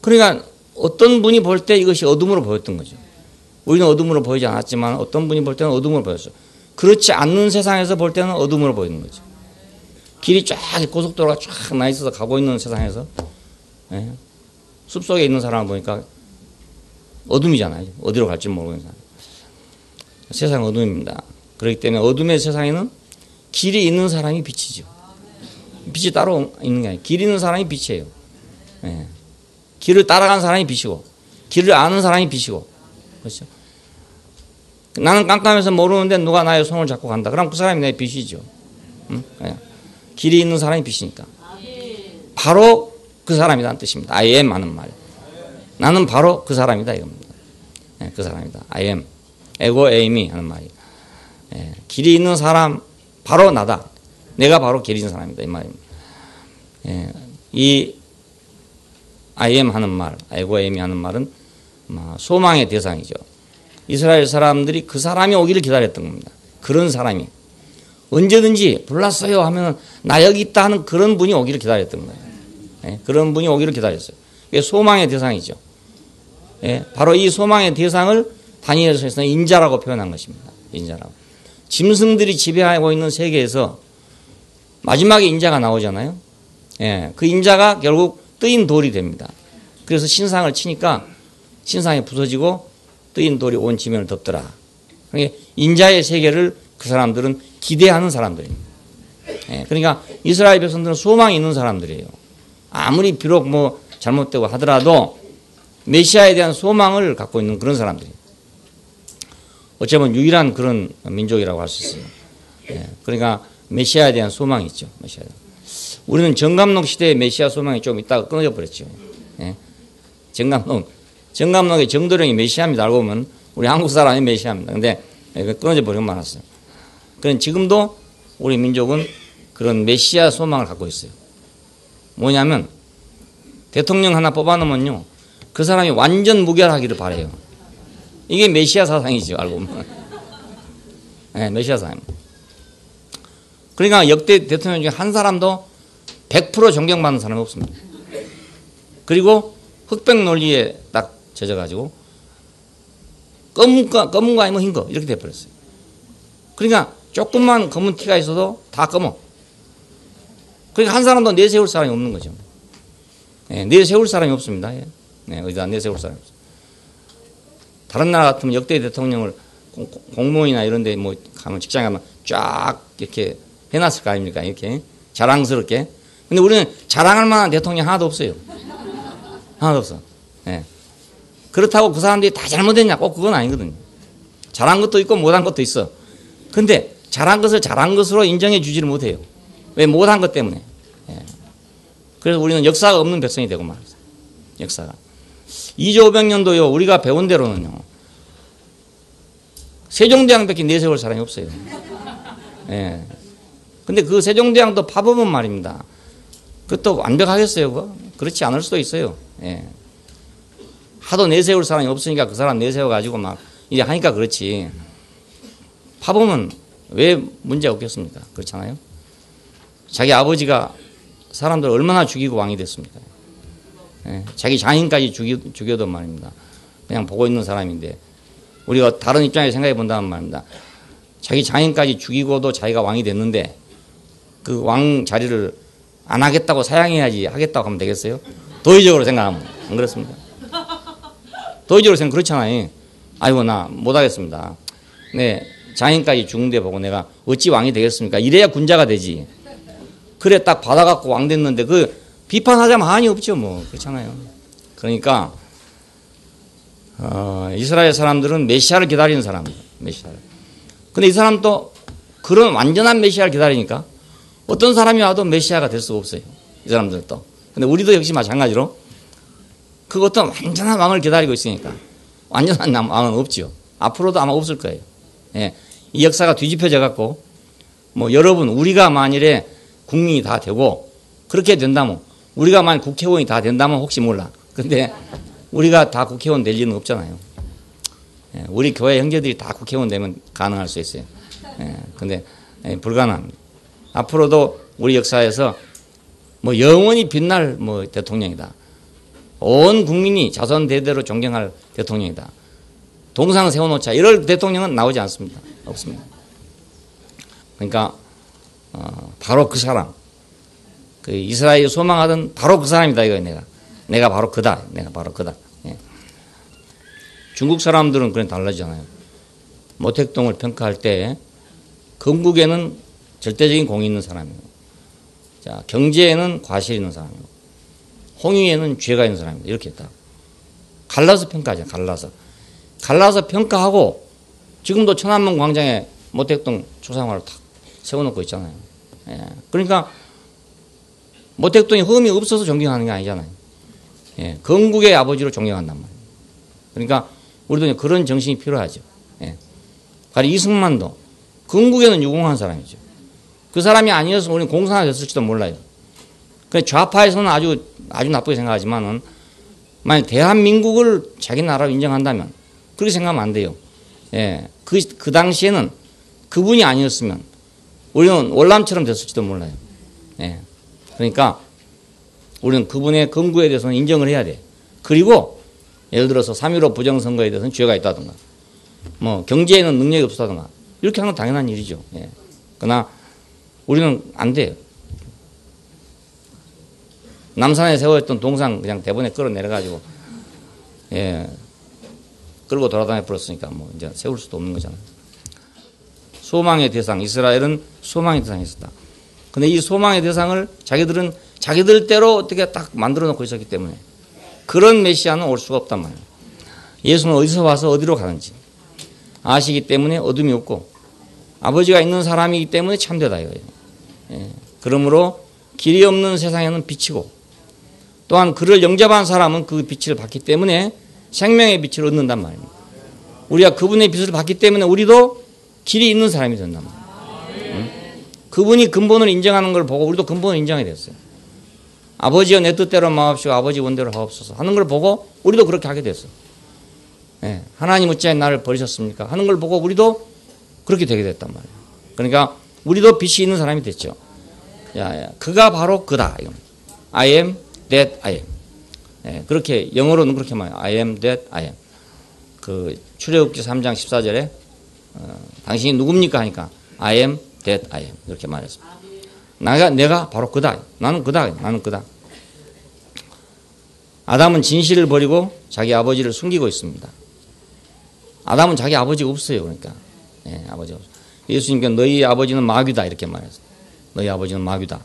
그러니까 어떤 분이 볼 때 이것이 어둠으로 보였던 거죠. 우리는 어둠으로 보이지 않았지만 어떤 분이 볼 때는 어둠으로 보였어요. 그렇지 않는 세상에서 볼 때는 어둠으로 보이는 거죠. 길이 쫙 고속도로가 쫙 나 있어서 가고 있는 세상에서 숲속에 있는 사람을 보니까 어둠이잖아요. 어디로 갈지 모르는 사람. 세상은 어둠입니다. 그렇기 때문에 어둠의 세상에는 길이 있는 사람이 빛이죠. 빛이 따로 있는 게 아니에요. 길 있는 사람이 빛이에요. 예. 길을 따라간 사람이 빛이고 길을 아는 사람이 빛이고 그렇죠. 나는 깜깜해서 모르는데 누가 나의 손을 잡고 간다. 그럼 그 사람이 내 빛이죠. 응? 예. 길이 있는 사람이 빛이니까. 바로 그 사람이라는 뜻입니다. I am 하는 말. 나는 바로 그 사람이다 이겁니다. 예, 그 사람이다. I am. 에고 에이미 하는 말이에요. 예, 길이 있는 사람 바로 나다. 내가 바로 길이 있는 사람이다 이 말입니다. 예, 이 I am 하는 말, 에고 에이미 하는 말은 소망의 대상이죠. 이스라엘 사람들이 그 사람이 오기를 기다렸던 겁니다. 그런 사람이 언제든지 불렀어요 하면 나 여기 있다 하는 그런 분이 오기를 기다렸던 거예요. 예, 그런 분이 오기를 기다렸어요. 이게 소망의 대상이죠. 예, 바로 이 소망의 대상을 다니엘서에서는 인자라고 표현한 것입니다. 인자라고. 짐승들이 지배하고 있는 세계에서 마지막에 인자가 나오잖아요. 예, 그 인자가 결국 뜨인 돌이 됩니다. 그래서 신상을 치니까 신상이 부서지고 뜨인 돌이 온 지면을 덮더라. 그러니까 인자의 세계를 그 사람들은 기대하는 사람들입니다. 예, 그러니까 이스라엘 백성들은 소망이 있는 사람들이에요. 아무리 비록 뭐 잘못되고 하더라도 메시아에 대한 소망을 갖고 있는 그런 사람들이에요. 어쩌면 유일한 그런 민족이라고 할 수 있어요. 예, 그러니까 메시아에 대한 소망이 있죠. 메시아. 우리는 정감록 시대의 메시아 소망이 좀 있다가 끊어져 버렸죠. 예, 정감록의 정도령이 메시아입니다. 알고 보면 우리 한국 사람이 메시아입니다. 근데 끊어져 버리고 말았어요. 그런 지금도 우리 민족은 그런 메시아 소망을 갖고 있어요. 뭐냐면 대통령 하나 뽑아놓으면요 그 사람이 완전 무결하기를 바라요. 이게 메시아 사상이죠. 알고 보면. 네, 메시아 사상. 그러니까 역대 대통령 중에 한 사람도 100% 존경받는 사람이 없습니다. 그리고 흑백 논리에 딱 젖어가지고 검은 거 아니면 흰 거 이렇게 돼버렸어요. 그러니까 조금만 검은 티가 있어도 다 검어. 그러니까 한 사람도 내세울 사람이 없는 거죠. 네, 내세울 사람이 없습니다. 예. 네, 어디다 내세울 사람이 없어요. 다른 나라 같으면 역대 대통령을 공무원이나 이런 데 뭐 가면 직장에 가면 쫙 이렇게 해놨을 거 아닙니까? 이렇게 자랑스럽게. 근데 우리는 자랑할 만한 대통령 하나도 없어요. 하나도 없어. 네. 그렇다고 그 사람들이 다 잘못했냐? 꼭 그건 아니거든요. 잘한 것도 있고 못한 것도 있어. 근데 잘한 것을 잘한 것으로 인정해 주지를 못해요. 왜? 못한 것 때문에. 예. 그래서 우리는 역사가 없는 백성이 되고 말았어요. 역사가. 2조 500년도요, 우리가 배운 대로는요, 세종대왕밖에 내세울 사람이 없어요. 예. 근데 그 세종대왕도 파범은 말입니다. 그것도 완벽하겠어요, 그거? 그렇지 않을 수도 있어요. 예. 하도 내세울 사람이 없으니까 그 사람 내세워가지고 막 이제 하니까 그렇지. 파보면 왜 문제 없겠습니까? 그렇잖아요. 자기 아버지가 사람들 얼마나 죽이고 왕이 됐습니까? 예, 자기 장인까지 죽여도 말입니다. 그냥 보고 있는 사람인데 우리가 다른 입장에서 생각해 본다는 말입니다. 자기 장인까지 죽이고도 자기가 왕이 됐는데 그 왕 자리를 안 하겠다고 사양해야지 하겠다고 하면 되겠어요? 도의적으로 생각하면 안 그렇습니까? 도의적으로 생각 그렇잖아요. 아이고 나 못하겠습니다. 네, 장인까지 죽는데 보고 내가 어찌 왕이 되겠습니까? 이래야 군자가 되지. 그래 딱 받아갖고 왕 됐는데 그 비판하자면 한이 없죠 뭐. 그렇잖아요. 그러니까 이스라엘 사람들은 메시아를 기다리는 사람이에요. 메시아를. 근데 이 사람도 그런 완전한 메시아를 기다리니까 어떤 사람이 와도 메시아가 될 수가 없어요. 이 사람들은 또. 근데 우리도 역시 마찬가지로 그 어떤 완전한 왕을 기다리고 있으니까 완전한 왕은 없죠. 앞으로도 아마 없을 거예요. 예. 이 역사가 뒤집혀져 갖고 뭐 여러분 우리가 만일에 국민이 다 되고 그렇게 된다면 우리가 만일 국회의원이 다 된다면 혹시 몰라. 근데 우리가 다 국회의원 될 리는 없잖아요. 예. 우리 교회 형제들이 다 국회의원 되면 가능할 수 있어요. 예. 근데 불가능합니다. 앞으로도 우리 역사에서 뭐 영원히 빛날 뭐 대통령이다. 온 국민이 자손 대대로 존경할 대통령이다. 동상 세워놓자. 이럴 대통령은 나오지 않습니다. 없습니다. 그러니까 바로 그 사람, 그 이스라엘이 소망하던 바로 그 사람이다 이거 내가 바로 그다. 내가 바로 그다. 예. 중국 사람들은 그냥 달라지잖아요. 모택동을 평가할 때 건국에는 절대적인 공이 있는 사람이고, 자 경제에는 과실이 있는 사람이고, 홍위에는 죄가 있는 사람이다. 이렇게 했다. 갈라서 평가하죠. 갈라서 평가하고 지금도 천안문 광장에 모택동 초상화를 탁 세워놓고 있잖아요. 예. 그러니까 모택동이 흠이 없어서 존경하는 게 아니잖아요. 예. 건국의 아버지로 존경한단 말이에요. 그러니까 우리도 그런 정신이 필요하죠. 예. 바로 이승만도 건국에는 유공한 사람이죠. 그 사람이 아니었으면 우리는 공산화 됐을지도 몰라요. 그러니까 좌파에서는 아주 나쁘게 생각하지만은 만약 대한민국을 자기 나라로 인정한다면 그렇게 생각하면 안 돼요. 예. 그 당시에는 그분이 아니었으면 우리는 월남처럼 됐을지도 몰라요. 예. 그러니까 우리는 그분의 건국에 대해서는 인정을 해야 돼. 그리고 예를 들어서 3.15 부정선거에 대해서는 죄가 있다든가, 뭐 경제에는 능력이 없다든가 이렇게 하는 건 당연한 일이죠. 예. 그러나 우리는 안 돼요. 남산에 세워있던 동상 그냥 대본에 끌어내려가지고, 예, 끌고 돌아다녀 버렸으니까 뭐 이제 세울 수도 없는 거잖아요. 소망의 대상, 이스라엘은 소망의 대상이 있었다. 근데 이 소망의 대상을 자기들은 자기들대로 어떻게 딱 만들어 놓고 있었기 때문에 그런 메시아는 올 수가 없단 말이에요. 예수는 어디서 와서 어디로 가는지 아시기 때문에 어둠이 없고 아버지가 있는 사람이기 때문에 참되다 이거예요. 예. 그러므로 길이 없는 세상에는 빛이고 또한 그를 영접한 사람은 그 빛을 받기 때문에 생명의 빛을 얻는단 말입니다. 우리가 그분의 빛을 받기 때문에 우리도 길이 있는 사람이 된단 말이에요. 응? 그분이 근본을 인정하는 걸 보고 우리도 근본을 인정하게 됐어요. 아버지여 내 뜻대로 마옵시고 아버지 원대로 하옵소서 하는 걸 보고 우리도 그렇게 하게 됐어요. 예. 하나님 어찌하여 나를 버리셨습니까? 하는 걸 보고 우리도 그렇게 되게 됐단 말이에요. 그러니까 우리도 빛이 있는 사람이 됐죠. 그가 바로 그다. I am that I am. 예, 그렇게 영어로는 그렇게 말해요. I am that I am. 그 출애굽기 3장 14절에 당신이 누굽니까 하니까 I am that I am 이렇게 말했습니다. 내가 바로 그다. 나는 그다. 아담은 진실을 버리고 자기 아버지를 숨기고 있습니다. 아담은 자기 아버지가 없어요. 그러니까 예, 아버지가 없어요. 예수님께서 너희 아버지는 마귀다 이렇게 말했어요. 너희 아버지는 마귀다.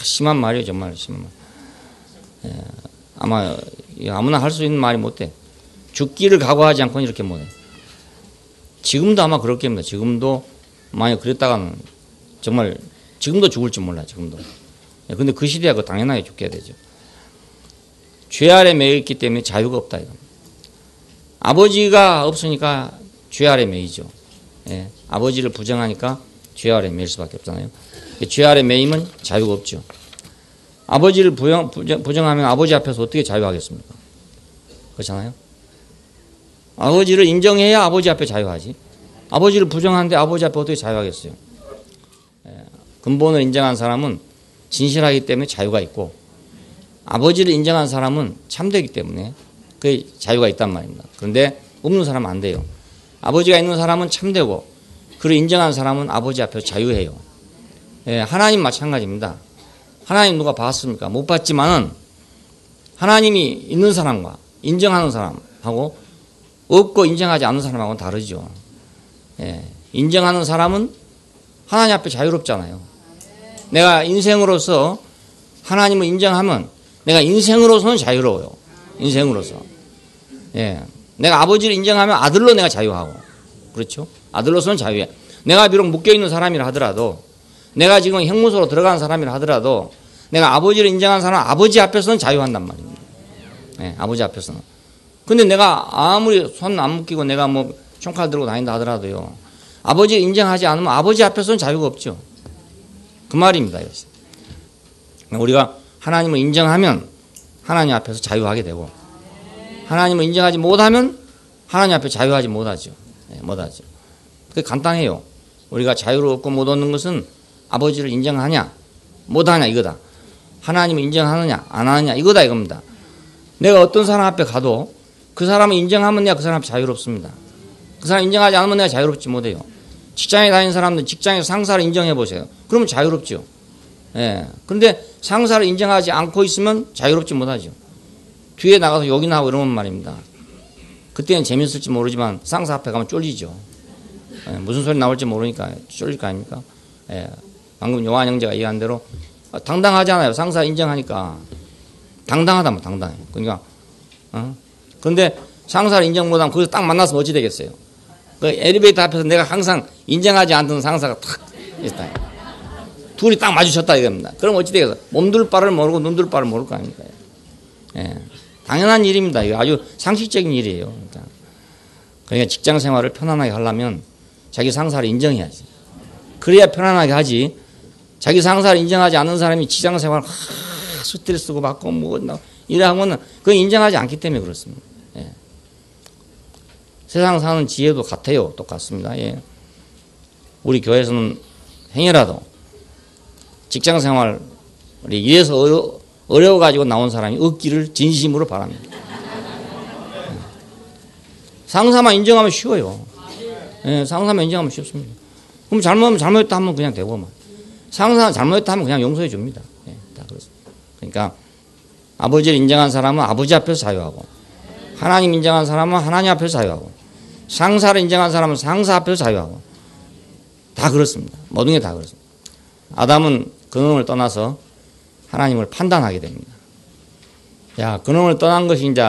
심한 말이에요. 정말 심한 말. 예, 아마 아무나 할 수 있는 말이 못돼. 죽기를 각오하지 않고는 이렇게 못해. 지금도 아마 그럴 겁니다. 지금도 만약 그랬다가는 정말 지금도 죽을지 몰라요. 지금도. 예, 근데 그 시대야 그 당연하게 죽게 되죠. 죄 아래 매여 있기 때문에 자유가 없다 이겁니다. 아버지가 없으니까 죄 아래 매이죠. 예, 아버지를 부정하니까 죄 아래 매일 수밖에 없잖아요. 죄 아래 매이면 자유가 없죠. 아버지를 부정하면 아버지 앞에서 어떻게 자유하겠습니까? 그렇잖아요. 아버지를 인정해야 아버지 앞에 자유하지. 아버지를 부정하는데 아버지 앞에 어떻게 자유하겠어요? 근본을 인정한 사람은 진실하기 때문에 자유가 있고, 아버지를 인정한 사람은 참되기 때문에 그 자유가 있단 말입니다. 그런데 없는 사람은 안 돼요. 아버지가 있는 사람은 참되고, 그를 인정한 사람은 아버지 앞에서 자유해요. 하나님 마찬가지입니다. 하나님 누가 봤습니까? 못 봤지만은 하나님이 있는 사람과 인정하는 사람하고 없고 인정하지 않는 사람하고는 다르죠. 인정하는 사람은 하나님 앞에 자유롭잖아요. 내가 인생으로서 하나님을 인정하면 내가 인생으로서는 자유로워요. 인생으로서. 내가 아버지를 인정하면 아들로 내가 자유하고, 그렇죠? 아들로서는 자유해. 내가 비록 묶여있는 사람이라 하더라도, 내가 지금 형무소로 들어간 사람이라 하더라도, 내가 아버지를 인정한 사람은 아버지 앞에서는 자유한단 말입니다. 아버지 앞에서는. 근데 내가 아무리 손 안 묶이고 내가 뭐 총칼 들고 다닌다 하더라도요, 아버지를 인정하지 않으면 아버지 앞에서는 자유가 없죠. 그 말입니다. 이것이. 우리가 하나님을 인정하면 하나님 앞에서 자유하게 되고, 하나님을 인정하지 못하면 하나님 앞에 자유하지 못하죠. 못하죠. 그게 간단해요. 우리가 자유를 얻고 못 얻는 것은 아버지를 인정하냐 못하냐 이거다. 하나님을 인정하느냐 안 하느냐 이거다 이겁니다. 내가 어떤 사람 앞에 가도 그 사람을 인정하면 내가 그 사람 앞에 자유롭습니다. 그 사람 인정하지 않으면 내가 자유롭지 못해요. 직장에 다니는 사람들 직장에서 상사를 인정해 보세요. 그러면 자유롭죠. 그런데 상사를 인정하지 않고 있으면 자유롭지 못하죠. 뒤에 나가서 욕이나 하고 이러면 말입니다. 그때는 재밌을지 모르지만 상사 앞에 가면 쫄리죠. 무슨 소리 나올지 모르니까 쫄릴 거 아닙니까? 방금 요한 형제가 얘기한 대로 당당하잖아요. 상사 인정하니까 당당하다 뭐 당당해. 그러니까 그런데 상사를 인정 못하면 거기서 딱 만나서 어찌 되겠어요? 그 엘리베이터 앞에서 내가 항상 인정하지 않던 상사가 탁 있다. 둘이 딱 마주쳤다 이겁니다. 그럼 어찌 되겠어요? 몸둘 바를 모르고 눈둘 바를 모를 거 아닙니까? 당연한 일입니다. 이거 아주 상식적인 일이에요. 그러니까 직장 생활을 편안하게 하려면 자기 상사를 인정해야지. 그래야 편안하게 하지. 자기 상사를 인정하지 않는 사람이 직장 생활 스트레스고 받고 뭐 이래 하면은 그건 인정하지 않기 때문에 그렇습니다. 세상 사는 지혜도 같아요. 똑같습니다. 우리 교회에서는 행여라도 직장 생활이 이래서 어려워가지고 나온 사람이 없기를 진심으로 바랍니다. 상사만 인정하면 쉬워요. 상사만 인정하면 쉽습니다. 그럼 잘못했다 하면 그냥 되고만. 상사가 잘못했다 하면 그냥 용서해 줍니다. 다 그렇습니다. 그러니까 아버지를 인정한 사람은 아버지 앞에서 자유하고, 하나님 인정한 사람은 하나님 앞에서 자유하고, 상사를 인정한 사람은 상사 앞에서 자유하고, 다 그렇습니다. 모든 게 다 그렇습니다. 아담은 근원을 떠나서 하나님을 판단하게 됩니다. 근원을 떠난 것이 이제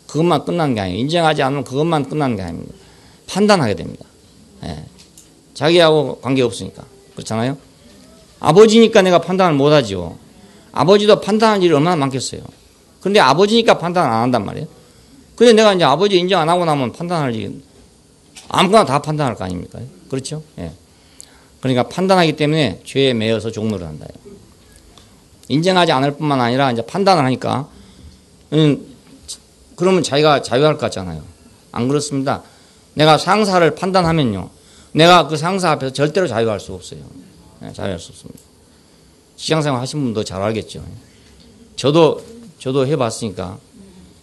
그것만 끝난 게 아니에요. 인정하지 않으면 그것만 끝나는 게 아닙니다. 판단하게 됩니다. 자기하고 관계없으니까. 그렇잖아요? 아버지니까 내가 판단을 못하죠. 아버지도 판단할 일이 얼마나 많겠어요. 그런데 아버지니까 판단을 안 한단 말이에요. 근데 내가 이제 아버지 인정 안 하고 나면 판단할 일이 아무거나 다 판단할 거 아닙니까? 그렇죠? 그러니까 판단하기 때문에 죄에 매여서 종노를 한다. 인정하지 않을 뿐만 아니라 이제 판단을 하니까 그러면 자기가 자유할 것 같잖아요. 안 그렇습니다. 내가 상사를 판단하면요, 내가 그 상사 앞에서 절대로 자유할 수 없어요. 자유할 수 없습니다. 직장생활 하신 분도 잘 알겠죠. 저도 해봤으니까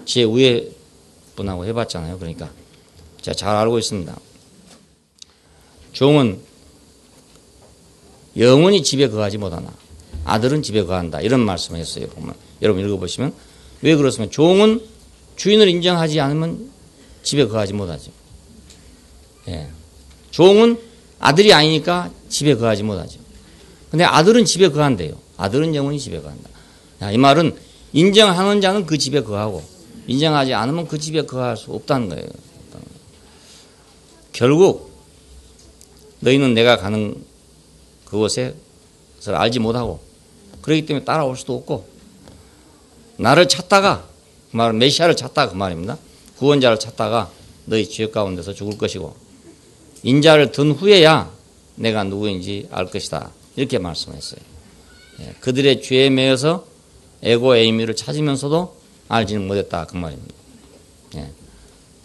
제 위에 분하고 해봤잖아요. 그러니까 제가 잘 알고 있습니다. 종은 영원히 집에 거하지 못하나 아들은 집에 거한다. 이런 말씀을 했어요. 보면 여러분 읽어보시면 왜 그렇습니까? 종은 주인을 인정하지 않으면 집에 거하지 못하죠. 종은 아들이 아니니까 집에 거하지 못하죠. 근데 아들은 집에 거한대요. 아들은 영원히 집에 거한다. 이 말은 인정하는 자는 그 집에 거하고 인정하지 않으면 그 집에 거할 수 없다는 거예요. 결국 너희는 내가 가는 그곳에 알지 못하고 그렇기 때문에 따라올 수도 없고, 나를 찾다가 그 말은 메시아를 찾다가 그 말입니다. 구원자를 찾다가 너희 죄 가운데서 죽을 것이고 인자를 든 후에야 내가 누구인지 알 것이다. 이렇게 말씀했어요. 그들의 죄에 매여서 에고 에이미를 찾으면서도 알지는 못했다. 그 말입니다.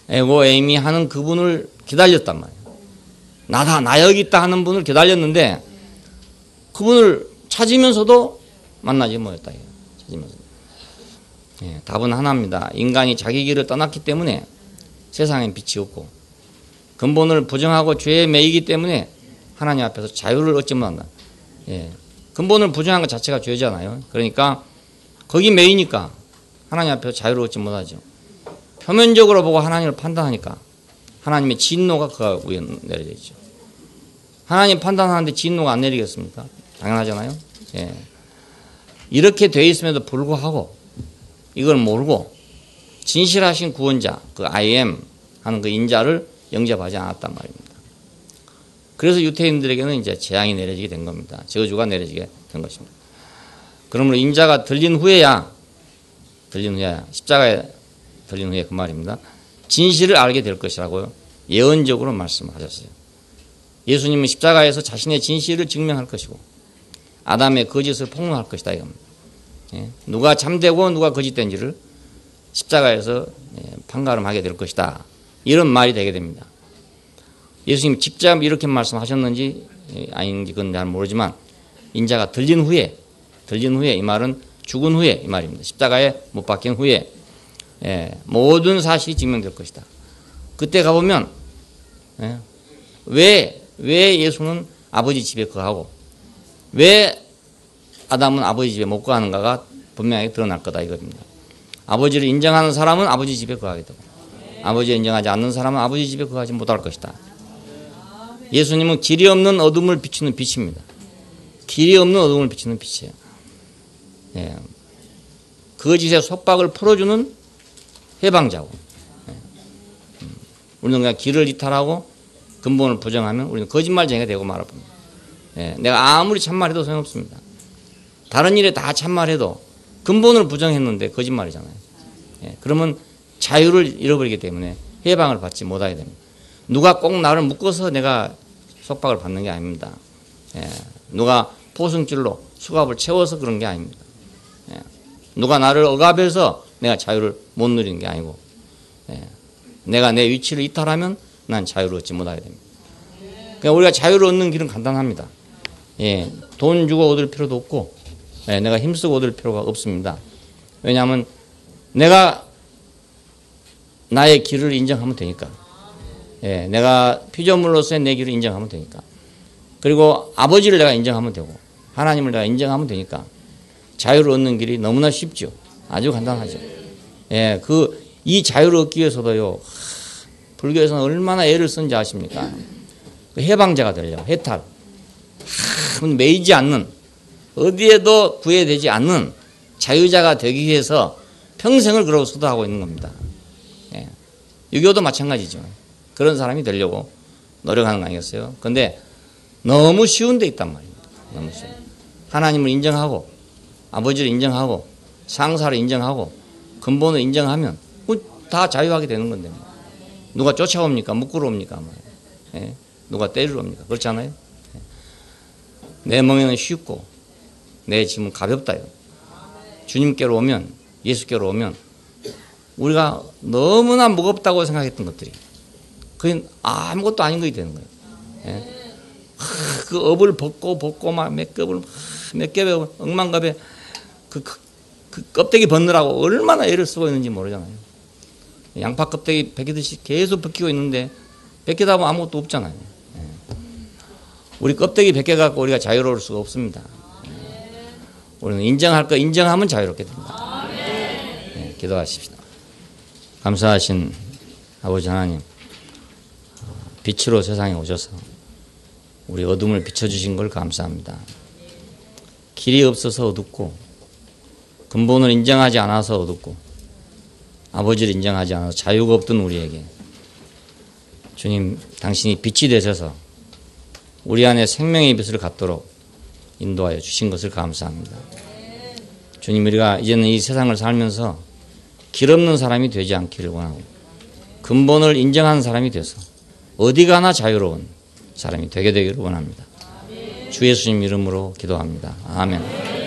에고 에임이 하는 그분을 기다렸단 말이에요. 나다, 나 여기 있다 하는 분을 기다렸는데 그분을 찾으면서도 만나지 못했다. 찾으면서. 예, 답은 하나입니다. 인간이 자기 길을 떠났기 때문에 세상엔 빛이 없고 근본을 부정하고 죄에 매이기 때문에 하나님 앞에서 자유를 얻지 못한다. 예, 근본을 부정한 것 자체가 죄잖아요. 그러니까 거기 매이니까 하나님 앞에서 자유를 얻지 못하죠. 표면적으로 보고 하나님을 판단하니까 하나님의 진노가 그 위에 내려져 있죠. 하나님 판단하는데 진노가 안 내리겠습니까? 당연하잖아요. 예. 이렇게 돼 있음에도 불구하고 이걸 모르고 진실하신 구원자, 그 I am 하는 그 인자를 영접하지 않았단 말입니다. 그래서 유태인들에게는 이제 재앙이 내려지게 된 겁니다. 저주가 내려지게 된 것입니다. 그러므로 인자가 들린 후에야 십자가에 들린 후에 그 말입니다. 진실을 알게 될 것이라고요. 예언적으로 말씀하셨어요. 예수님은 십자가에서 자신의 진실을 증명할 것이고 아담의 거짓을 폭로할 것이다 이겁니다. 예, 누가 참되고 누가 거짓된지를 십자가에서 판가름하게 될 것이다. 이런 말이 되게 됩니다. 예수님이 직접 이렇게 말씀하셨는지 아닌지 그건 잘 모르지만 인자가 들린 후에 이 말은 죽은 후에 이 말입니다. 십자가에 못 박힌 후에 모든 사실이 증명될 것이다. 그때 가보면 왜 예수는 아버지 집에 거하고 왜 아담은 아버지 집에 못 거하는가가 분명하게 드러날 거다 이겁니다. 아버지를 인정하는 사람은 아버지 집에 거하게 되고 아버지를 인정하지 않는 사람은 아버지 집에 거하지 못할 것이다. 예수님은 길이 없는 어둠을 비추는 빛입니다. 길이 없는 어둠을 비추는 빛이에요. 예. 거짓의 속박을 풀어주는 해방자고. 예. 우리는 그냥 길을 이탈하고 근본을 부정하면 우리는 거짓말쟁이가 되고 말아봅니다. 예. 내가 아무리 참말해도 소용없습니다. 다른 일에 다 참말해도 근본을 부정했는데 거짓말이잖아요. 예. 그러면 자유를 잃어버리기 때문에 해방을 받지 못하게 됩니다. 누가 꼭 나를 묶어서 내가 속박을 받는 게 아닙니다. 예. 누가 포승줄로 수갑을 채워서 그런 게 아닙니다. 예. 누가 나를 억압해서 내가 자유를 못 누리는 게 아니고 내가 내 위치를 이탈하면 난 자유를 얻지 못하게 됩니다. 그러니까 우리가 자유를 얻는 길은 간단합니다. 예. 돈 주고 얻을 필요도 없고 내가 힘쓰고 얻을 필요가 없습니다. 왜냐하면 내가 나의 길을 인정하면 되니까. 내가 피조물로서의 내 길을 인정하면 되니까. 그리고 아버지를 내가 인정하면 되고 하나님을 내가 인정하면 되니까 자유를 얻는 길이 너무나 쉽죠. 아주 간단하죠. 이 자유를 얻기 위해서도요. 불교에서는 얼마나 애를 쓴지 아십니까? 해방자가 되려고 해탈. 매이지 않는 어디에도 구애되지 않는 자유자가 되기 위해서 평생을 그러고 수도하고 있는 겁니다. 유교도 마찬가지죠. 그런 사람이 되려고 노력하는 거 아니겠어요? 그런데 너무 쉬운 데 있단 말입니다. 너무 쉬운. 하나님을 인정하고 아버지를 인정하고 상사를 인정하고 근본을 인정하면 다 자유하게 되는 건데 누가 쫓아옵니까? 묶으러 옵니까? 누가 때리러 옵니까? 그렇지 않아요? 내 멍에는 쉽고 내 짐은 가볍다요. 주님께로 오면 예수께로 오면 우리가 너무나 무겁다고 생각했던 것들이 그게 아무것도 아닌 것이 되는 거예요. 그 업을 벗고 막 몇 겹에 억만갑에 그 껍데기 벗느라고 얼마나 애를 쓰고 있는지 모르잖아요. 양파 껍데기 벗기듯이 계속 벗기고 있는데 벗기다 보면 아무것도 없잖아요. 우리 껍데기 벗겨갖고 우리가 자유로울 수가 없습니다. 우리는 인정할 거 인정하면 자유롭게 됩니다. 기도하십시다. 감사하신 아버지 하나님, 빛으로 세상에 오셔서 우리 어둠을 비춰주신 걸 감사합니다. 길이 없어서 어둡고 근본을 인정하지 않아서 어둡고 아버지를 인정하지 않아서 자유가 없던 우리에게 주님 당신이 빛이 되셔서 우리 안에 생명의 빛을 갖도록 인도하여 주신 것을 감사합니다. 주님, 우리가 이제는 이 세상을 살면서 길 없는 사람이 되지 않기를 원하고 근본을 인정하는 사람이 돼서 어디 가나 자유로운 사람이 되게 되기를 원합니다. 주 예수님 이름으로 기도합니다. 아멘.